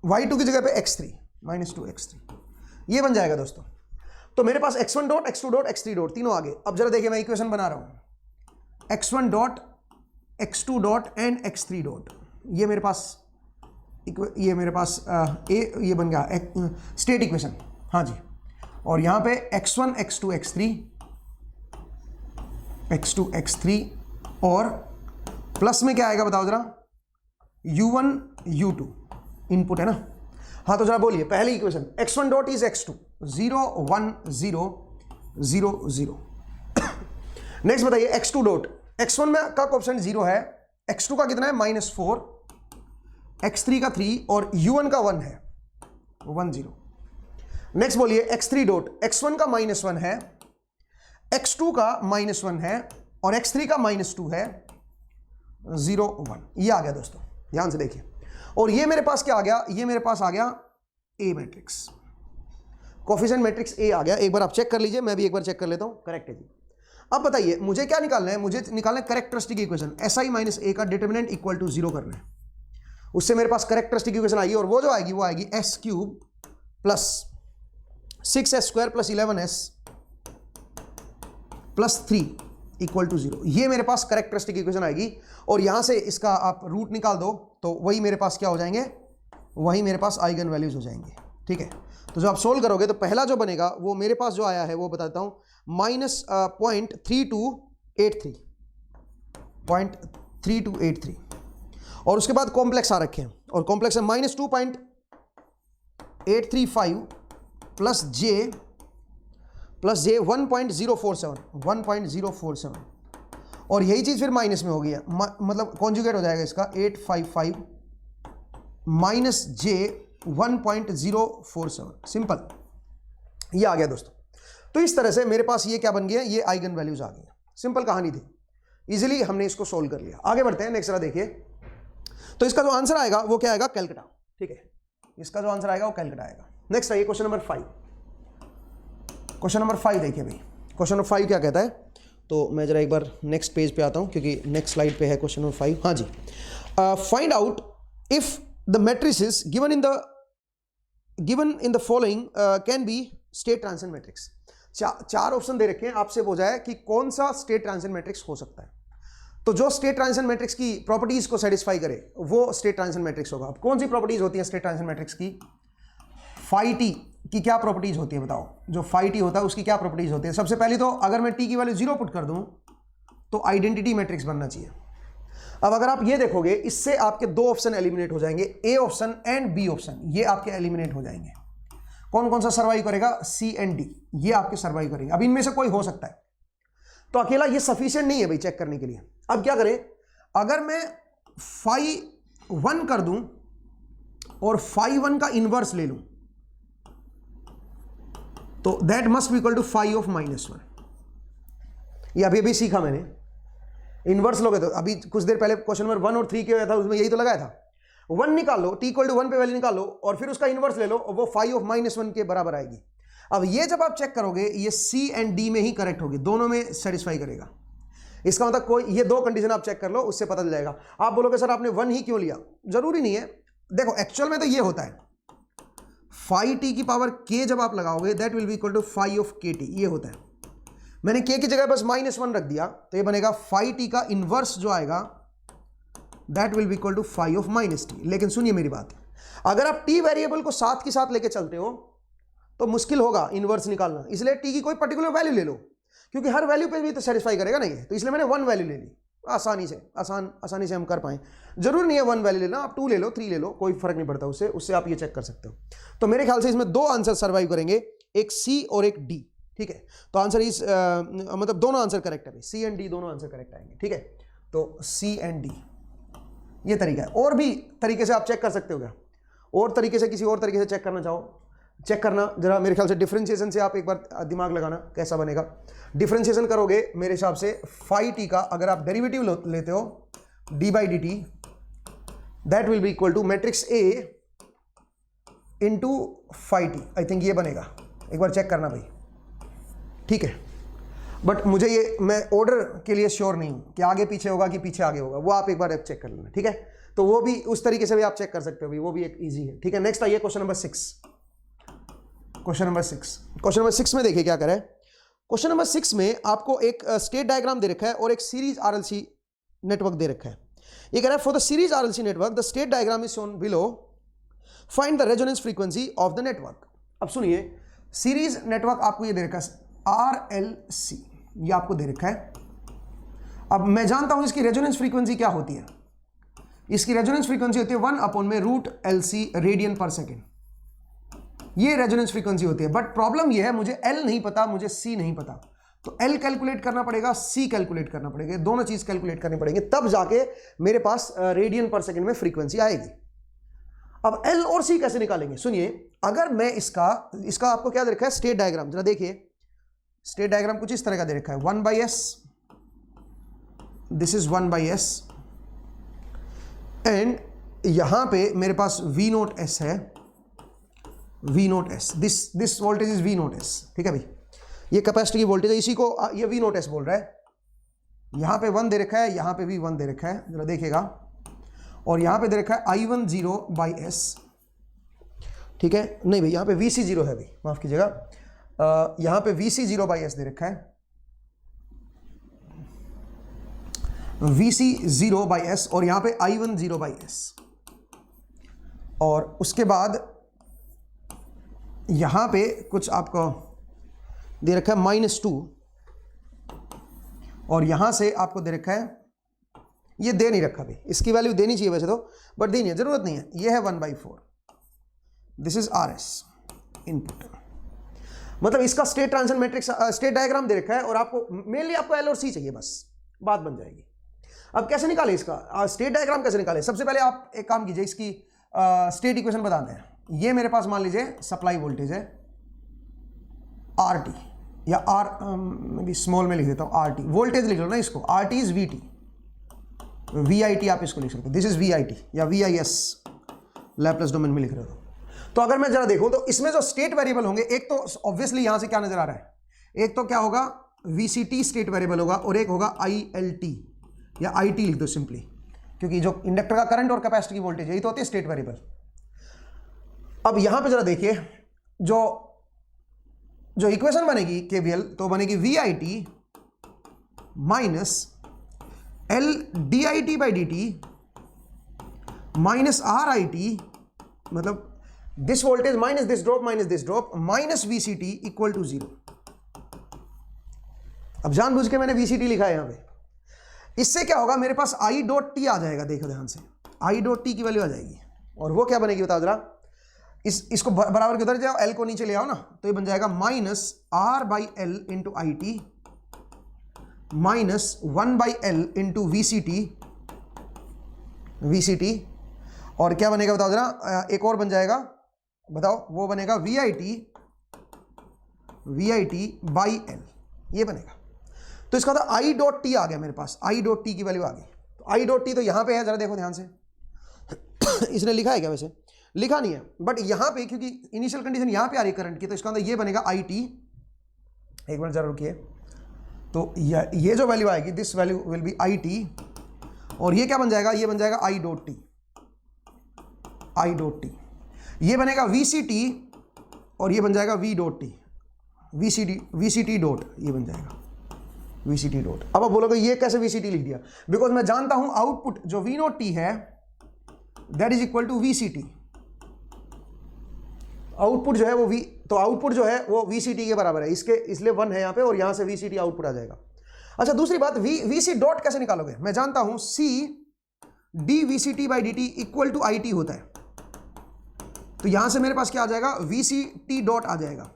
y2 की जगह पे x3 -2 x3, ये बन जाएगा दोस्तों। तो मेरे पास x1 dot, x2 dot, x3 dot तीनों आगे। अब जरा देखिए मैं इक्वेशन बना रहा हूं, x1 dot, x2 dot and x3 dot, ये मेरे पास ये बन गया स्टेट इक्वेशन, हाँ जी। और यहां पे x1 x2 x3 और प्लस में क्या आएगा बताओ जरा, u1 u2 इनपुट है ना। हाँ तो जरा बोलिए पहली equation, x1 dot is x2 0 1 0 0 0। Next बताइए x2 डॉट, x1 में का कोएफिशिएंट 0 है, x2 का कितना है -4, x3 का 3 और u1 का 1 है 1 0। नेक्स्ट बोलिए x3 डॉट, x1 का -1 है, x2 का -1 है और x3 का -2 है 0 1, ये आ गया दोस्तों, ध्यान से देखिए। और ये मेरे पास क्या आ गया, ये मेरे पास आ गया ए मैट्रिक्स, कोएफिशिएंट मैट्रिक्स ए आ गया। एक बार आप चेक कर लीजिए, मैं भी एक बार चेक कर लेता हूं, करेक्ट है जी। अब बताइए मुझे क्या निकालना है, मुझे निकालना है characteristic equation, SI minus A का डिटर्मिनेंट इक्वल टू 0 करना है। उससे मेरे पास कैरेक्टरिस्टिक इक्वेशन आएगी और वो जो आएगी वो आएगी S cube plus 6S square plus 11S plus 3 equal to 0। ये मेरे पास कैरेक्टरिस्टिक इक्वेशन आएगी और यहां से इसका आप रूट निकाल दो तो वही मेरे पास क्या हो जाएंगे, वही मेरे पास आइगन वैल्यूज हो जाएंगे। ठीक है, तो जब आप सोल्व करोगे तो पहला जो बनेगा वो मेरे पास जो आया है वो बताता हूं -0.3283 और उसके बाद कॉम्प्लेक्स आ रखे हैं और कॉम्प्लेक्स है -2.835 प्लस जे 1.047 और यही चीज फिर माइनस में हो गई है, मतलब कॉन्जुगेट हो जाएगा इसका 855 माइनस जे 1.047। सिंपल, ये आ गया दोस्तों। तो इस तरह से मेरे पास ये क्या बन गया, ये आइगन वैल्यूज आ गई। सिंपल कहानी थी, इजीली हमने इसको सोल्व कर लिया। आगे बढ़ते हैं, नेक्स्ट जरा देखिए। तो इसका जो आंसर आएगा वो क्या आएगा, कैलकाटा। ठीक है, इसका जो आंसर आएगा वो कैलकाटा आएगा। नेक्स्ट आइए क्वेश्चन नंबर 5। क्वेश्चन नंबर 5 देखिए भाई, क्वेश्चन नंबर 5 क्या कहता है, तो मैं जरा एक बार नेक्स्ट पेज पे आता हूं क्योंकि नेक्स्ट स्लाइड पे है क्वेश्चन नंबर 5। हाँ जी, find out if the matrices given in the following can be state transition matrix. चार ऑप्शन दे रखे हैं, आपसे पूछा है कि कौन सा स्टेट ट्रांजिशन मैट्रिक्स हो सकता है। तो जो स्टेट ट्रांजिशन मैट्रिक्स की प्रॉपर्टीज को सेटिस्फाई करे वो स्टेट ट्रांजिशन मैट्रिक्स होगा। अब कौन सी प्रॉपर्टीज होती है स्टेट ट्रांजिशन मैट्रिक्स की, फाई टी की क्या प्रॉपर्टीज होती है बताओ। जो फाई टी होता है उसकी क्या प्रॉपर्टीज होती है। सबसे पहले तो अगर मैं टी की वैल्यू 0 पुट कर दूं तो आइडेंटिटी मैट्रिक्स बनना चाहिए। अब अगर आप ये देखोगे इससे आपके दो ऑप्शन एलिमिनेट हो जाएंगे, A option and B option, ये आपके एलिमिनेट हो जाएंगे। कौन कौन सा सर्वाइव करेगा, सी एंड डी, ये आपके सर्वाइव करेंगे। अब इनमें से कोई हो सकता है, तो अकेला ये सफिशिएंट नहीं है भाई चेक करने के लिए। अब क्या करें, अगर मैं फाई 1 कर दूं और फाई 1 का इनवर्स ले लूं तो that must be equal to phi of -1। ये अभी सीखा मैंने, इनवर्स लोगे तो अभी कुछ देर पहले क्वेश्चन नंबर 1 और 3 के था उसमें यही तो लगाया था। 1 निकाल लो, टी इक्वल टू 1 पे वैल्यू निकाल लो और फिर उसका इनवर्स ले लो, वो फाई ऑफ -1 के बराबर आएगी। अब ये जब आप चेक करोगे ये सी एंड डी में ही करेक्ट होगी, दोनों में सेटिस्फाई करेगा। इसका मतलब कोई ये दो कंडीशन आप चेक कर लो, उससे पता चल जाएगा। आप बोलोगे सर आपने 1 ही क्यों लिया, जरूरी नहीं है। देखो एक्चुअल में तो ये होता है, फाई टी की पावर के जब आप लगाओगे that will be equal to phi of के टी, ये होता है। मैंने के की जगह बस -1 रख दिया तो ये बनेगा फाई टी का इनवर्स जो आएगा that will be equal to phi of -t। लेकिन सुनिए मेरी बात, अगर आप टी वेरिएबल को साथ के साथ लेके चलते हो तो मुश्किल होगा इनवर्स निकालना, इसलिए टी की कोई पर्टिकुलर वैल्यू ले लो, क्योंकि हर वैल्यू पे भी तो सेटिस्फाई करेगा ना ये। तो इसलिए मैंने 1 वैल्यू ले ली, आसानी से हम कर पाए। जरूरी नहीं है 1 वैल्यू लेना, आप 2 ले लो, 3 ले लो, कोई फर्क नहीं पड़ता उससे आप ये चेक कर सकते हो। तो मेरे ख्याल से इसमें 2 आंसर सर्वाइव करेंगे, एक सी और एक डी। ठीक है, तो आंसर इस मतलब दोनों आंसर करेक्ट है, सी एंड डी दोनों आंसर करेक्ट आएंगे। ठीक है, तो सी एंड डी ये तरीका है। और भी तरीके से आप चेक कर सकते हो क्या, और तरीके से किसी और तरीके से चेक करना चाहो चेक करना जरा। मेरे ख्याल से डिफरेंशिएशन से आप एक बार दिमाग लगाना कैसा बनेगा। डिफरेंशिएशन करोगे मेरे हिसाब से फाई टी का अगर आप डेरिवेटिव लेते हो d by d t that will be equal to matrix A into phi t. I think ये बनेगा, एक बार चेक करना भाई। ठीक है, बट मुझे ये मैं ऑर्डर के लिए श्योर नहीं हूं कि आगे पीछे होगा कि पीछे आगे होगा, वो आप एक बार चेक कर लेना। ठीक है, तो वो भी उस तरीके से भी आप चेक कर सकते हो, वो भी एक ईजी है। ठीक है, नेक्स्ट आइए क्वेश्चन नंबर 6। क्वेश्चन नंबर 6 में देखिए क्या करें। क्वेश्चन नंबर 6 में आपको एक स्टेट डायग्राम दे रखा है और एक सीरीज आरएलसी नेटवर्क दे रखा है। ये कह रहा है for the series RLC network the state diagram is shown below, find the resonance frequency of the network. अब सुनिए, सीरीज नेटवर्क आपको ये दे रखा है RLC, ये आपको दे रखा है। अब मैं जानता हूं इसकी रेजोनेंस फ्रीक्वेंसी क्या होती है। इसकी रेजोनेंस फ्रीक्वेंसी होती है 1/√LC रेडियन पर सेकेंड, ये रेजोनेंस फ्रीक्वेंसी होती है। बट प्रॉब्लम ये है मुझे L नहीं पता, मुझे C नहीं पता, तो L कैलकुलेट करना पड़ेगा, C कैलकुलेट करना पड़ेगा, दोनों चीज कैलकुलेट करनी पड़ेंगे, तब जाके मेरे पास रेडियन पर सेकेंड में फ्रीक्वेंसी आएगी। अब L और C कैसे निकालेंगे, सुनिए। अगर मैं इसका आपको क्या दे रखा है स्टेट डायग्राम, जरा देखिए। स्टेट डायग्राम कुछ इस तरह का दे रखा है, 1/s, this is 1/s and यहां पे मेरे पास V0s है, V0s, this voltage is V0s। ठीक है भाई, ये कैपेसिटी की वोल्टेज है, इसी को ये वी नोट एस बोल रहा है। यहाँ पे 1 दे रखा है, यहाँ पे भी 1 दे रखा है, जरा देखिएगा। और यहाँ पे दे रखा है I10/S, ठीक है, नहीं भाई यहाँ पे VC0 है भाई, माफ कीजिएगा, यहाँ पे VC0/S दे रखा है, VC0/S, और यहाँ पे I10/S। और उसके बाद यहाँ पे कुछ आपको दे रखा है -2, और यहाँ से आपको दे रखा है, ये दे नहीं रखा भाई, इसकी वैल्यू देनी चाहिए वैसे तो, बट देनी है, जरूरत नहीं है। ये है 1/4, दिस इज RS इनपुट। मतलब इसका state transition matrix, state diagram दे रखा है, और आपको मेनली आपको L और C चाहिए, बस बात बन जाएगी। अब कैसे निकाले इसका स्टेट डायग्राम, कैसे निकाले? सबसे पहले आप एक काम कीजिए, इसकी स्टेट इक्वेशन बताते हैं। ये मेरे पास मान लीजिए सप्लाई वोल्टेज है RT, या मैं भी स्मॉल में लिख देता हूँ RT, वोल्टेज लिख लो ना इसको, RT इज VT, VIT आप इसको लिख सकते हो, दिस इज VIT या VIS लैप्लास डोमेन में लिख रहे हो। तो अगर मैं जरा देखूं तो इसमें जो स्टेट वेरिएबल होंगे, एक तो ऑब्वियसली यहां से क्या नजर आ रहा है, एक तो क्या होगा VCT स्टेट वेरिएबल होगा, और एक होगा ILT या IT लिख दो सिंपली, क्योंकि जो इंडक्टर का करंट और कैपेसिटर की वोल्टेज यही तो होती है स्टेट वेरिएबल। अब यहां पे जरा देखिए, जो इक्वेशन बनेगी KVL, तो बनेगी VIT minus LdIT/dt minus RIT, मतलब this voltage minus this drop minus VCT equal to 0। अब जानबूझ के मैंने VCT लिखा है यहां पे। इससे क्या होगा, मेरे पास I.T आ जाएगा, देखो ध्यान से, I.T की वैल्यू आ जाएगी, और वो क्या बनेगी बताओ जरा। इसको बराबर के उधर जाओ, L को नीचे ले आओ ना, तो ये बन जाएगा -R/L into IT minus 1/L into VCT, और क्या बनेगा बताओ जरा, एक और बन जाएगा, बताओ, वो बनेगा VIT/L, ये बनेगा। तो इसका मतलब I.T आ गया मेरे पास, I.T की वैल्यू आ गई। तो I.T तो यहां पे है, जरा देखो ध्यान से इसने लिखा है क्या? वैसे लिखा नहीं है, बट यहां पे क्योंकि इनिशियल कंडीशन यहां पे आ रही है करंट की, तो इसका मतलब ये बनेगा IT। एक मिनट जरा रुकिए, तो ये जो वैल्यू आएगी, this value will be IT, और ये क्या बन जाएगा, ये बन जाएगा I.T, ये बनेगा VCT, और ये बन जाएगा V.T, VCT डॉट, ये बन जाएगा VCT डॉट। अब आप बोलोगे ये कैसे VCT लिख दिया? बिकॉज मैं जानता हूं आउटपुट जो V0T है that is equal to VCT। Output जो है वो आउटपुट जो है वो VCT के बराबर है, इसके इसलिए 1 है यहाँ पे, और यहाँ से VCT आउटपुट आ जाएगा। अच्छा, दूसरी बात, VC डॉट कैसे निकालोगे? मैं जानता हूं C dVCT/dt equal to IT होता है, तो यहां से मेरे पास क्या आ जाएगा, VCT डॉट आ जाएगा,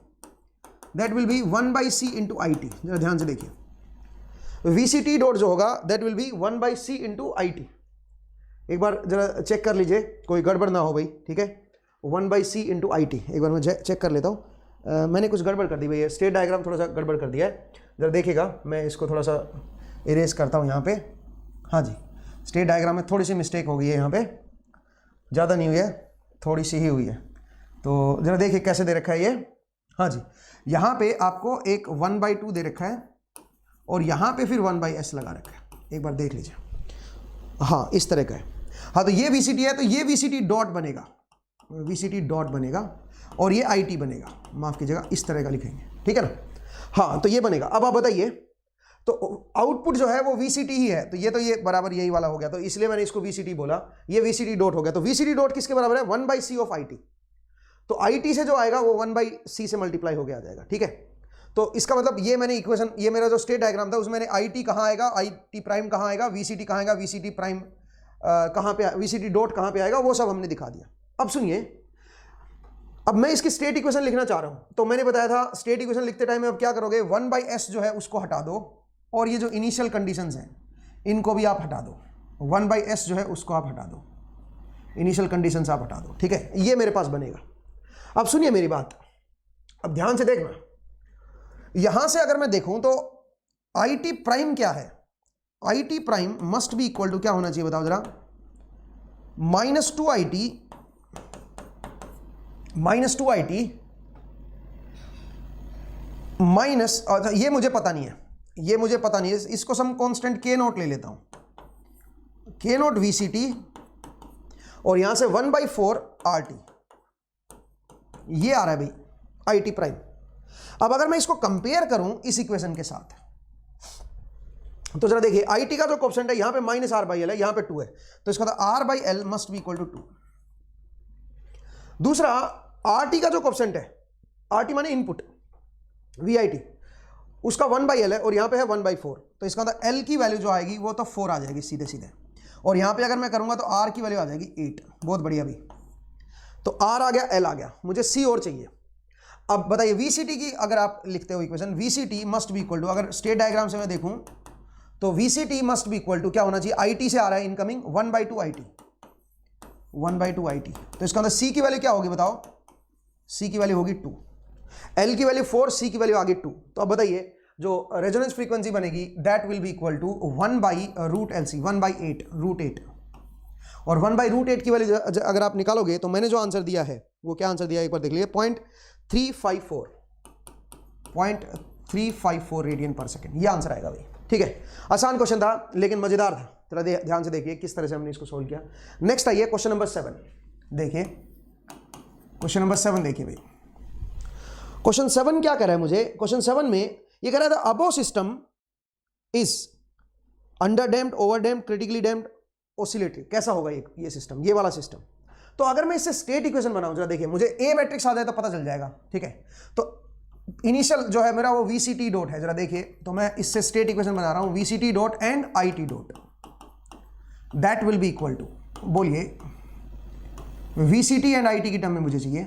that will B 1/C into IT। जरा ध्यान से देखिए, VCT डॉट जो होगा that will B 1/C into IT। एक बार जरा चेक कर लीजिए, कोई गड़बड़ ना हो भाई, ठीक है, 1/C इंटू IT। एक बार मैं चेक कर लेता हूँ, मैंने कुछ गड़बड़ कर दी भाई, स्टेट डायग्राम थोड़ा सा गड़बड़ कर दिया है, जरा देखिएगा, मैं इसको थोड़ा सा इरेज करता हूँ यहाँ पे। हाँ जी, स्टेट डायग्राम में थोड़ी सी मिस्टेक हो गई है यहाँ पे, ज़्यादा नहीं हुई है, थोड़ी सी ही हुई है, तो जरा देखिए कैसे दे रखा है ये। हाँ जी, यहाँ पे आपको एक 1/2 दे रखा है, और यहाँ पे फिर 1/S लगा रखा है, एक बार देख लीजिए। हाँ, इस तरह का है। हाँ, तो ये VCT है, तो ये VCT डॉट बनेगा, VCT डॉट बनेगा, और ये IT बनेगा, माफ कीजिएगा, इस तरह का लिखेंगे, ठीक है ना। हाँ, तो ये बनेगा। अब आप बताइए, तो आउटपुट जो है वो VCT ही है, तो ये बराबर यही वाला हो गया, तो इसलिए मैंने इसको VCT बोला, ये VCT डॉट हो गया। तो VCT डॉट किसके बराबर है? 1/C of IT। तो IT से जो आएगा वो 1/C से मल्टीप्लाई हो गया आ जाएगा, ठीक है। तो इसका मतलब ये मैंने इक्वेशन, ये मेरा जो स्टेट डायग्राम था उसमें IT कहाँ आएगा, IT प्राइम कहाँ आएगा, VCT कहाँ आएगा, VCT प्राइम कहाँ पे, VCT डॉट कहाँ पे आएगा, वो सब हमने दिखा दिया। अब सुनिए, अब मैं इसकी स्टेट इक्वेशन लिखना चाह रहा हूं, तो मैंने बताया था स्टेट इक्वेशन लिखते टाइम अब क्या करोगे, 1/S जो है उसको हटा दो, और ये जो इनिशियल कंडीशंस हैं इनको भी आप हटा दो, 1/S जो है उसको आप हटा दो, इनिशियल कंडीशंस आप हटा दो, ठीक है, ये मेरे पास बनेगा। अब सुनिए मेरी बात, अब ध्यान से देखना, यहां से अगर मैं देखूं तो IT प्राइम क्या है, IT prime must be equal to क्या होना चाहिए बताओ जरा, -2IT माइनस, ये मुझे पता नहीं है, ये मुझे पता नहीं है, इसको सम कांस्टेंट के नोट ले लेता हूं, के नोट वी सी टी, और यहां से 1/4 आर टी, ये आ रहा है भाई आई टी प्राइम। अब अगर मैं इसको कंपेयर करूं इस इक्वेशन के साथ, तो जरा देखिए आई टी का जो कोएफिशिएंट है यहां पे माइनस आर बाई एल है, यहां पे 2 है, तो इसका मतलब R by L must be equal to 2। दूसरा आर टी का जो कोएफिशिएंट है, आर टी माने इनपुट, वी आई टी, उसका 1/L है और यहां पे है 1/4, तो इसका मतलब एल की वैल्यू जो आएगी वो तो 4 आ जाएगी सीधे सीधे, और यहां पे अगर मैं करूंगा तो आर की वैल्यू आ जाएगी 8। बहुत बढ़िया भी, तो आर आ गया, एल आ गया, मुझे सी और चाहिए। अब बताइए वीसीटी की अगर आप लिखते हो equation, VCT must be equal to, अगर स्टेट डायग्राम से मैं देखूं तो VCT must be equal to क्या होना चाहिए, आई टी से आ रहा है incoming 1/2 I T, 1/2 I T, तो इसका मतलब सी की वैल्यू क्या होगी बताओ, सी की वैल्यू होगी 2, एल की वैल्यू 4, सी की वैल्यू आ गई 2। तो अब बताइए जो रेजोनेंस फ्रीक्वेंसी बनेगी that will be equal to 1/√LC, 1/8, और 1/√8 की वैल्यू अगर आप निकालोगे तो मैंने जो आंसर दिया है वो क्या आंसर दिया है एक बार देख लीजिए, 0.354 रेडियन पर सेकेंड, ये आंसर आएगा भाई। ठीक है, आसान क्वेश्चन था लेकिन मजेदार था, थोड़ा ध्यान से देखिए किस तरह से हमने इसको सोल्व किया। नेक्स्ट आइए क्वेश्चन नंबर 7, देखिए क्वेश्चन नंबर 7 देखिए भाई, क्वेश्चन 7 क्या कर रहा है मुझे, क्वेश्चन 7 में ये कह रहा था अबो system is under damped, over damped, critically damped, oscillatory. कैसा होगा ये सिस्टम, ये वाला सिस्टम। तो अगर मैं इससे स्टेट इक्वेशन बनाऊं, जरा देखिए मुझे ए मैट्रिक्स आ जाए तो पता चल जाएगा। ठीक है, तो इनिशियल जो है मेरा वो वीसीटी डॉट है, जरा देखिए, तो मैं इससे स्टेट इक्वेशन बना रहा हूं, VCT dot and IT dot, that will be equal to, बोलिए वीसीटी एंड आईटी की टर्म में मुझे चाहिए,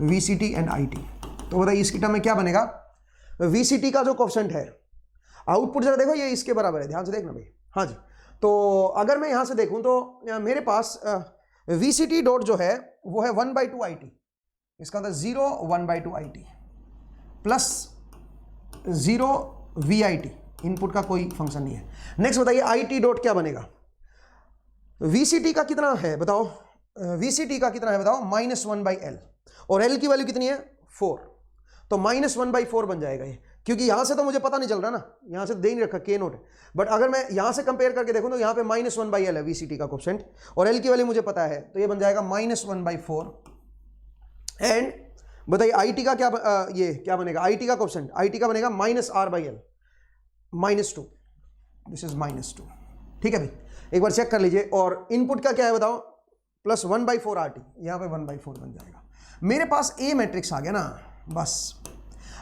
वीसीटी एंड आईटी। तो बताइए इसकी टर्म में क्या बनेगा, वीसीटी का जो कोएफिशिएंट है, आउटपुट जरा देखो ये इसके बराबर है, ध्यान से देखना भाई। हाँ जी, तो अगर मैं यहां से देखूं तो मेरे पास वीसीटी डॉट जो है वो है 1/2 आई टी, इसका मतलब 0 1/2 I T plus 0 V I T, input का कोई फंक्शन नहीं है। नेक्स्ट बताइए आई टी डॉट क्या बनेगा, वीसीटी का कितना है बताओ, वीसीटी का कितना है बताओ, -1/L, और L की वैल्यू कितनी है 4, तो -1/4 बन जाएगा ये, क्योंकि यहां से तो मुझे पता नहीं चल रहा ना, यहां से दे नहीं रखा के नोट, बट अगर मैं यहां से कंपेयर करके देखूं तो यहां पे -1/L है वीसीटी का कोएफिशिएंट, और L की वैल्यू मुझे पता है, तो ये बन जाएगा -1/4। एंड बताइए आईटी का क्या ये क्या बनेगा, आईटी का कोएफिशिएंट, आईटी का बनेगा -R/L, -2, दिस इज -2। ठीक है भाई, एक बार चेक कर लीजिए, और इनपुट का क्या है बताओ, प्लस 1/4 RT, यहां पे 1/4 बन जाएगा। मेरे पास ए मैट्रिक्स आ गया ना, बस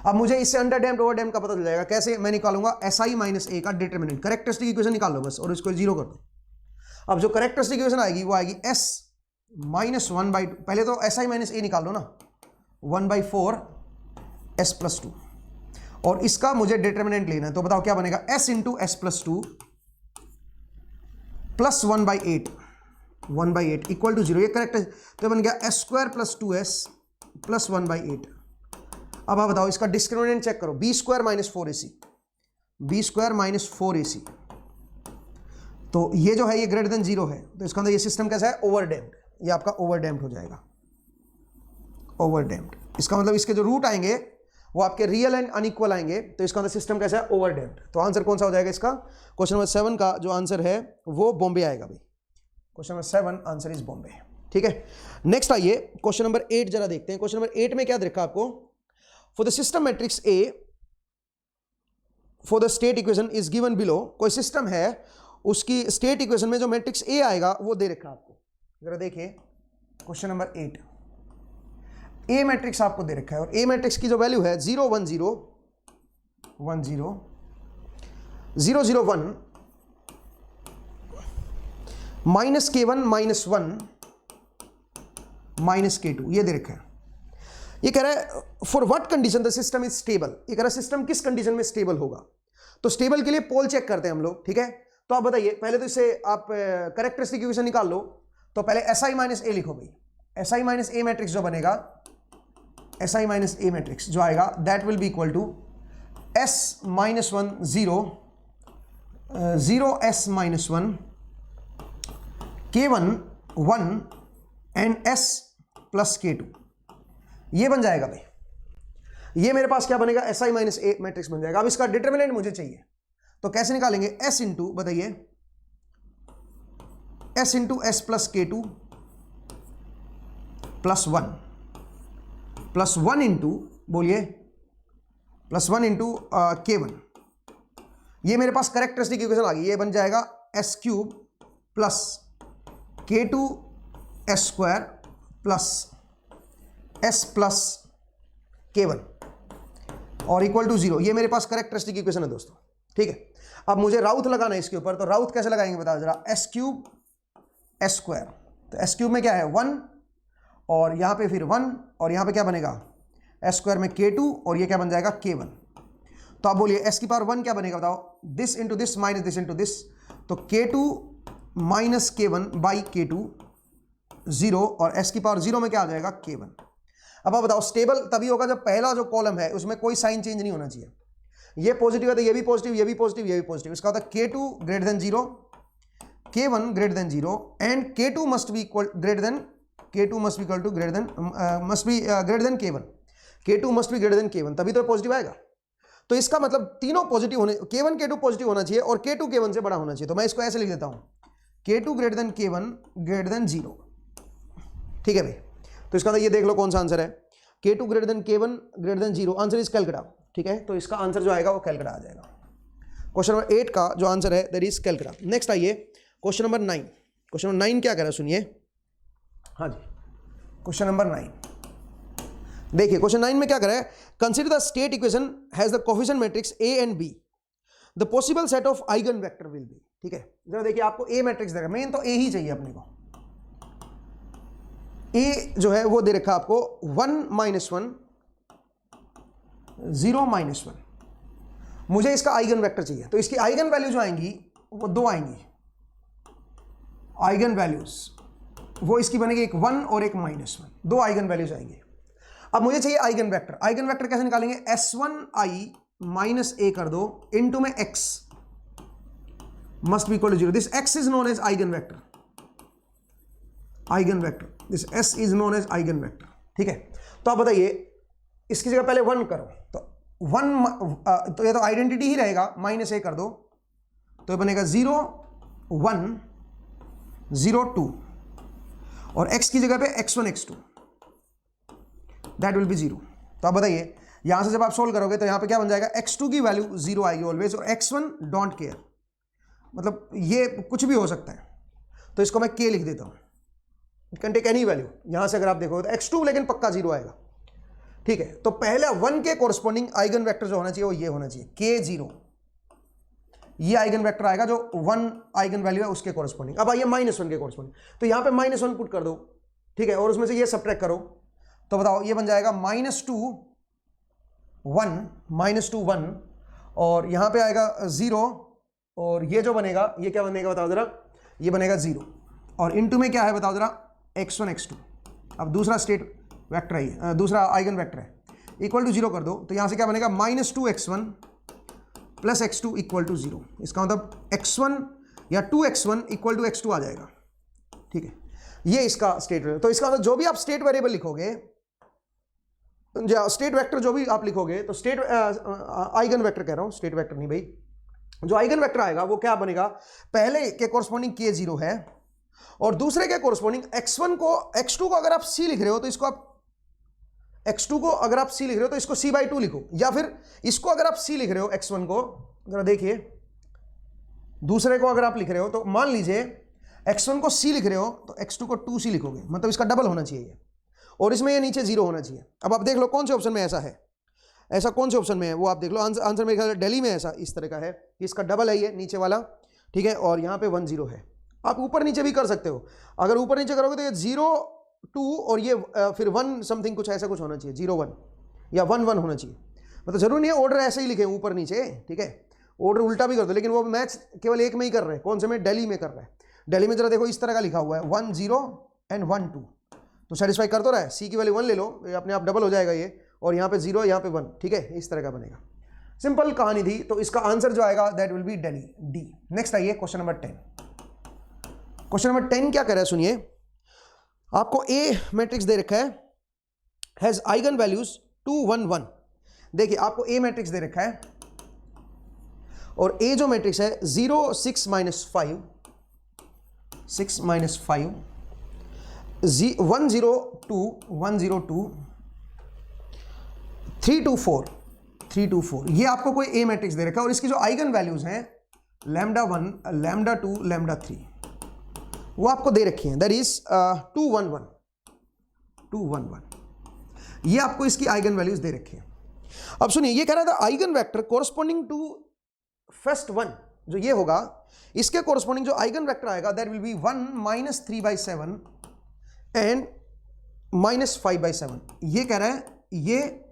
अब मुझे इससे अंडर डैम्प्ड ओवर डैम्प्ड का पता चल जाएगा। कैसे, मैं निकालूंगा SI माइनस ए का डिटरमिनेंट, करेक्टरिस्टिक इक्वेशन निकाल लो बस, और इसको 0 कर दो। अब जो करेक्टरिस्टिक इक्वेशन आएगी वो आएगी S -1/2, पहले तो SI माइनस ए निकाल लो ना, 1/4 S + 2, और इसका मुझे डिटरमिनेंट लेना है, तो बताओ क्या बनेगा, S × S + 2 plus 1/8 equal to 0, ये करेक्ट है, तो बन गया S² + 2S प्लस 1/8। अब आप बताओ इसका डिस्क्रिमिनेंट चेक करो, B² - 4AC, B² - 4AC, तो ये जो है ये ग्रेटर देन 0 है, तो इसका मतलब ये सिस्टम कैसा है, ओवर डैम्प्ड, ये आपका ओवर डैम्प्ड हो जाएगा, ओवर डैम्प्ड। इसका मतलब इसके जो रूट आएंगे वो आपके रियल एंड अनइक्वल आएंगे, तो इसका मतलब सिस्टम कैसा है, ओवर डैम्प्ड। तो आंसर कौन सा हो जाएगा इसका, क्वेश्चन नंबर 7 का जो आंसर है वो बॉम्बे आएगा भाई, question number 7 answer is Bombay. ठीक है, नेक्स्ट आइए क्वेश्चन नंबर 8 जरा देखते हैं। क्वेश्चन नंबर 8 में क्या देखा आपको, for the system matrix A for the state equation is given below, कोई सिस्टम है उसकी स्टेट इक्वेशन में जो मैट्रिक्स ए आएगा वो दे रखा आपको। जरा देखिए क्वेश्चन नंबर 8, ए मैट्रिक्स आपको दे रखा है, और ए मैट्रिक्स की जो वैल्यू है 0 1 0 1 0 0 0 1 -K1 -1 -K2, ये दे रखा है। ये कह रहा है for what condition the system is stable, ये कह रहा है सिस्टम किस कंडीशन में स्टेबल होगा। तो स्टेबल के लिए पोल चेक करते हैं हम लोग। ठीक है, तो आप बताइए, पहले तो इससे आप करेक्टरिस्टिक इक्वेशन निकाल लो, तो पहले SI माइनस ए लिखो भाई, SI माइनस ए मैट्रिक्स जो बनेगा, SI माइनस ए मैट्रिक्स जो आएगा that will be equal to S -1 0 0 S -1 K1 1 and S + K2, ये बन जाएगा भाई। ये मेरे पास क्या बनेगा, SI माइनस A मैट्रिक्स बन जाएगा। अब इसका डिटर्मिनेंट मुझे चाहिए, तो कैसे निकालेंगे, S इंटू, बताइए, S into S plus K2 plus one into, बोलिए, प्लस वन इंटू K1। ये मेरे पास करेक्टरिस्टिक इक्वेशन आ गई, ये बन जाएगा S cube plus K2 S square plus S plus K1 और इक्वल टू 0। ये मेरे पास करेक्टरिस्टिक इक्वेशन है दोस्तों, ठीक है। अब मुझे राउथ लगाना है इसके ऊपर, तो राउथ कैसे लगाएंगे बताओ जरा, S क्यूब S स्क्वायर, तो S क्यूब में क्या है 1 और यहाँ पे फिर 1 और यहाँ पे क्या बनेगा S स्क्वायर में K2 और ये क्या बन जाएगा K1। तो आप बोलिए S की पावर 1 क्या बनेगा बताओ, this into this minus this into this, तो K2 minus K1 by K2 0 और S की पावर 0 में क्या आ जाएगा K1। अब आप बताओ स्टेबल तभी होगा जब पहला जो कॉलम है उसमें कोई साइन चेंज नहीं होना चाहिए, ये पॉजिटिव है तो ये भी पॉजिटिव, ये भी पॉजिटिव, ये भी पॉजिटिव। इसका होता है K2 greater than 0, K1 greater than 0 and K2 must be equal greater than, K2 must be equal to greater than, must be greater than K1, K2 must be greater than K1, तभी तो positive आएगा। तो इसका मतलब तीनों positive होने, K1 K2 positive होना चाहिए और K2 K1 से बड़ा होना चाहिए। तो मैं इसको ऐसे लिख देता हूं, K2 greater than K1 greater than 0, ठीक है भाई। तो इसका ये देख लो कौन सा आंसर है, K2 greater than K1 greater than 0, answer is Calcutta, ठीक है। तो इसका आंसर जो आएगा वो कैलकाटा आ जाएगा। क्वेश्चन नंबर 8 का जो आंसर है दैट इज कैलकाटा। नेक्स्ट आइए क्वेश्चन नंबर 9। क्वेश्चन नंबर 9 क्या कह रहा है सुनिए, हाँ जी, क्वेश्चन नंबर 9 देखिए। क्वेश्चन 9 में क्या कर रहा है, consider the state equation has the coefficient matrix A and B, the possible set of eigen vector will be, ठीक है। जरा देखिए आपको A मैट्रिक्स देगा, मेन तो A ही चाहिए अपने को। A जो है वो दे रखा आपको 1 माइनस 1 0 माइनस 1, मुझे इसका आइगन वेक्टर चाहिए। तो इसकी आइगन वैल्यू जो आएंगी वो दो आएंगी, आइगन वैल्यूज वो इसकी बनेगी एक 1 और एक -1, दो आइगन वैल्यूज आएंगी। अब मुझे चाहिए आइगन वेक्टर। आइगन वेक्टर कैसे निकालेंगे, S1i माइनस a कर दो इनटू में x must be equal to 0, this x is known as eigenvector, eigenvector, this s is known as eigenvector, ठीक है। तो आप बताइए इसकी जगह पहले 1 करो, तो 1 तो ये तो आइडेंटिटी ही रहेगा, -a कर दो तो ये बनेगा 0 1 0 2 और x की जगह पे x1 x2 that will B 0। तो आप बताइए यहां से जब आप सोल्व करोगे तो यहां पे क्या बन जाएगा, x2 की वैल्यू 0 आएगी ऑलवेज और x1 डोंट केयर, मतलब ये कुछ भी हो सकता है। तो इसको मैं k लिख देता हूं, it can take any value. यहां से अगर आप देखोगे तो x2 लेकिन पक्का 0 आएगा, ठीक है। तो पहले 1 के कोरस्पॉन्डिंग आइगन वेक्टर जो होना चाहिए वो ये होना चाहिए k0, ये आइगन वेक्टर आएगा जो 1 आइगन वैल्यू है उसके कोरस्पॉन्डिंग। अब आइए -1 के कोरस्पॉन्डिंग, तो यहां पे -1 पुट कर दो, ठीक है, और उसमें से ये सब्ट्रैक्ट करो, तो बताओ ये बन जाएगा -2 1 और यहां पे आएगा 0 और ये जो बनेगा ये क्या बनेगा बताओ जरा, ये बनेगा 0 और इनटू में क्या है बताओ जरा, x1 x2। अब दूसरा स्टेट वेक्टर है, दूसरा आइगन वेक्टर है, इक्वल टू 0 कर दो, तो यहां से क्या बनेगा, -2x1 plus x2 equal to 0। इसका मतलब x1 या 2x1 इक्वल टू x2 आ जाएगा, ठीक है। ये इसका स्टेट वेरिएबल। तो इसका मतलब जो भी आप स्टेट वेरिएबल लिखोगे, स्टेट वेक्टर जो भी आप लिखोगे, तो स्टेट आइगन वेक्टर कह रहा हूं, स्टेट वेक्टर नहीं भाई, जो आइगन वेक्टर आएगा वो क्या बनेगा, पहले के कोरस्पॉन्डिंग k0 है और दूसरे के कोरस्पॉन्डिंग x2 को अगर आप c लिख रहे हो तो इसको आप x2 को अगर आप c लिख रहे हो तो इसको c/2 लिखो, या फिर इसको अगर आप c लिख रहे हो x1 को, जरा देखिए दूसरे को अगर आप लिख रहे हो तो मान लीजिए x1 को c लिख रहे हो तो x2 को 2c लिखोगे, मतलब इसका डबल होना चाहिए और इसमें ये नीचे 0 होना चाहिए। अब आप देख लो कौन से ऑप्शन में ऐसा है, ऐसा कौन से ऑप्शन में है वो आप देख लो। आंसर मेरे ख्याल दिल्ली में ऐसा इस तरह का है, इसका डबल है ये नीचे वाला, ठीक है, और यहाँ पे 1 0 है। आप ऊपर नीचे भी कर सकते हो, अगर ऊपर नीचे करोगे तो ये 0 2 और ये फिर 1 समथिंग कुछ ऐसा कुछ होना चाहिए, 0 1 या 1 1 होना चाहिए। मतलब जरूरी नहीं है ऑर्डर ऐसे ही लिखे ऊपर नीचे, ठीक है, ऑर्डर उल्टा भी कर दो, लेकिन वो मैच केवल एक में ही कर रहे हैं। कौन से में, दिल्ली में कर रहा है। दिल्ली में जरा देखो इस तरह का लिखा हुआ है 1 0 एंड 1 2, तो सेटिस्फाई कर तो रहा है। सी की वैल्यू 1 ले लो, अपने आप डबल हो जाएगा ये, और यहाँ पे 0 यहाँ पे 1, ठीक है, इस तरह का बनेगा। सिंपल कहानी थी। तो इसका आंसर जो आएगा that will B Delhi, D. Next आइए क्वेश्चन नंबर 10। क्वेश्चन नंबर 10 क्या कह रहा है सुनिए, आपको ए मैट्रिक्स दे रखा है, हैज आइगन वैल्यूज 2 1 1 देखिए आपको ए मैट्रिक्स दे रखा है और ए जो मैट्रिक्स है 0 6 -5 6 -5 1 0 2 1 0 2 3 2 4 3 2 4 ये आपको कोई ए मैट्रिक्स दे रखा है और इसकी जो आइगन वैल्यूज हैं λ1 λ2 λ3 वो आपको दे रखी हैं, दैट इज 2 1 1 2 1 1 ये आपको इसकी आइगन वैल्यूज दे रखी हैं। अब सुनिए ये कह रहा था eigenvector corresponding to first one जो ये होगा इसके कोरस्पॉन्डिंग जो आइगन वेक्टर आएगा दैट विल बी 1 -3/7 एंड -5/7। ये कह रहा है ये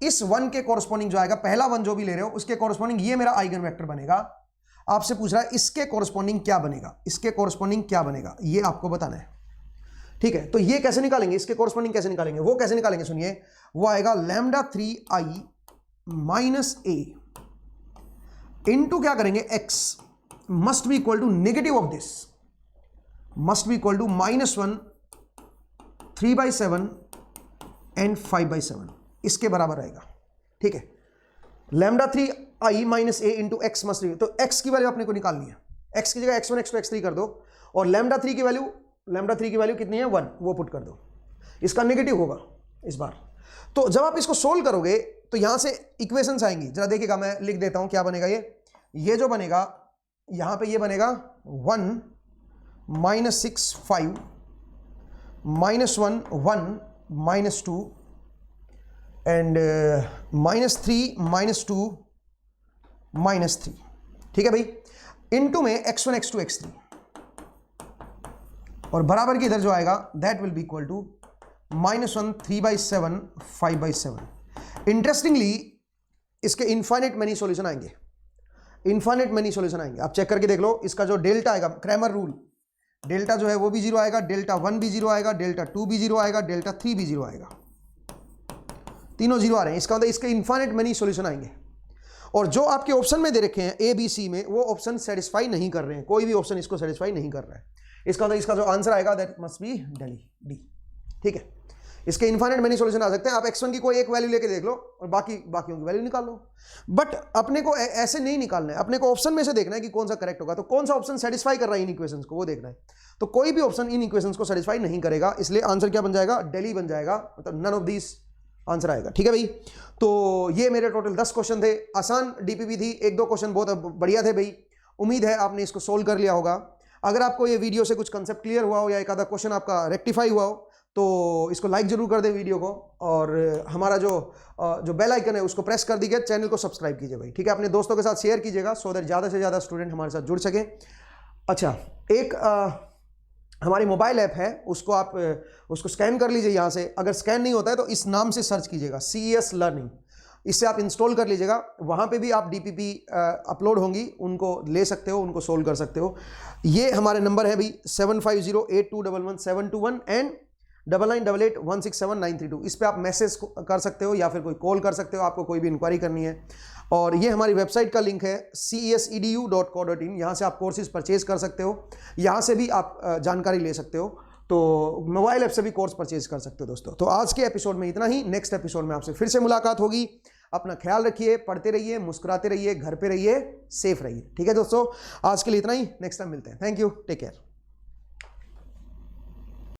इस वन के कोरस्पॉन्डिंग जो आएगा, पहला वन जो भी ले रहे हो उसके कोरस्पॉन्डिंग ये मेरा आइगन वेक्टर बनेगा। आपसे पूछ रहा है इसके कोरस्पॉन्डिंग क्या बनेगा, इसके कोरस्पॉन्डिंग क्या बनेगा, ये आपको बताना है। ठीक है, तो ये कैसे निकालेंगे, इसके कोरस्पॉन्डिंग कैसे निकालेंगे, वो कैसे निकालेंगे सुनिए, वो आएगा λ3i - a इनटू क्या करेंगे x must be equal to negative of this, must be equal to -1 3/7 and 5/7 इसके बराबर आएगा। ठीक है, λ3i - a into x must be, तो x की वैल्यू अपने को निकालनी है, x की जगह x1 x2 x3 कर दो और λ3 की वैल्यू कितनी है 1 वो पुट कर दो, इसका नेगेटिव होगा इस बार। तो जब आप इसको सोल्व करोगे तो यहां से इक्वेशंस आएंगी, जरा देखिएगा मैं लिख देता हूं क्या बनेगा। ये जो बनेगा यहां पे ये बनेगा 1 -6 5 -1 1 -2 एंड -3 -2 -3। ठीक है भाई, इनटू में x1 x2 x3 और बराबर की इधर जो आएगा that will be equal to -1 3/7 5/7। Interestingly इसके इनफाइनाइट मेनी सॉल्यूशन आएंगे, इनफाइनाइट मेनी सॉल्यूशन आएंगे। आप चेक करके देख लो, इसका जो डेल्टा आएगा, क्रैमर रूल, डेल्टा जो है वो भी 0 आएगा, डेल्टा 1 भी 0 आएगा, डेल्टा 2 भी 0 आएगा, डेल्टा 3 भी 0 आएगा, तीनों 0 आ रहे हैं। इसका मतलब इसके इनफाइनाइट मेनी सॉल्यूशन आएंगे। और जो आपके ऑप्शन में दे रखे हैं ए बी सी में, वो ऑप्शन सेटिस्फाई नहीं कर रहे हैं, कोई भी ऑप्शन इसको सेटिस्फाई नहीं कर रहा है। इसका मतलब इसका जो आंसर आएगा दैट मस्ट बी डी। ठीक है, इसके इनफाइनाइट मेनी सॉल्यूशन आ सकते हैं। आप x1 की कोई एक वैल्यू लेके देख लो और बाकियों की वैल्यू निकाल लो, बट अपने को ऐसे नहीं निकालना है, अपने को ऑप्शन में से देखना है कि कौन सा करेक्ट होगा, तो कौन सा ऑप्शन सेटिस्फाई कर रहा है इन इक्वेशंस को वो देखना है। तो कोई भी ऑप्शन इन इक्वेशंस को सेटिस्फाई नहीं करेगा, इसलिए आंसर क्या बन जाएगा, डेली बन जाएगा, मतलब नन ऑफ दिस आंसर आएगा। ठीक है भाई, तो ये मेरे टोटल 10 क्वेश्चन थे, आसान डीपीपी थी, 1-2 क्वेश्चन बहुत बढ़िया थे भाई। उम्मीद है आपने इसको सोल्व कर लिया होगा। अगर आपको ये वीडियो से कुछ कंसेप्ट क्लियर हुआ हो या एक आधा क्वेश्चन आपका रेक्टिफाई हुआ हो तो इसको लाइक जरूर कर दें वीडियो को, और हमारा जो बेल आइकन है उसको प्रेस कर दीजिए, चैनल को सब्सक्राइब कीजिए भाई। ठीक है, अपने दोस्तों के साथ शेयर कीजिएगा सो दैट ज़्यादा से ज़्यादा स्टूडेंट हमारे साथ जुड़ सकें। अच्छा, एक हमारी मोबाइल ऐप है, उसको आप उसको स्कैन कर लीजिए यहाँ से। अगर स्कैन नहीं होता है तो इस नाम से सर्च कीजिएगा, CES लर्निंग, इससे आप इंस्टॉल कर लीजिएगा। वहाँ पे भी आप डीपीपी अपलोड होंगी, उनको ले सकते हो, उनको सोल्व कर सकते हो। ये हमारे नंबर है भाई 7508211721 एंड 9988167932। इस पे आप मैसेज कर सकते हो या फिर कोई कॉल कर सकते हो, आपको कोई भी इंक्वायरी करनी है। और ये हमारी वेबसाइट का लिंक है cesedu.co.in, यहाँ से आप कोर्सेज परचेज कर सकते हो, यहाँ से भी आप जानकारी ले सकते हो, तो मोबाइल ऐप से भी कोर्स परचेज कर सकते हो दोस्तों। तो आज के एपिसोड में इतना ही, नेक्स्ट एपिसोड में आपसे फिर से मुलाकात होगी। अपना ख्याल रखिए, पढ़ते रहिए, मुस्कुराते रहिए, घर पे रहिए, सेफ रहिए। ठीक है दोस्तों, आज के लिए इतना ही, नेक्स्ट टाइम मिलते हैं। Thank you, take care.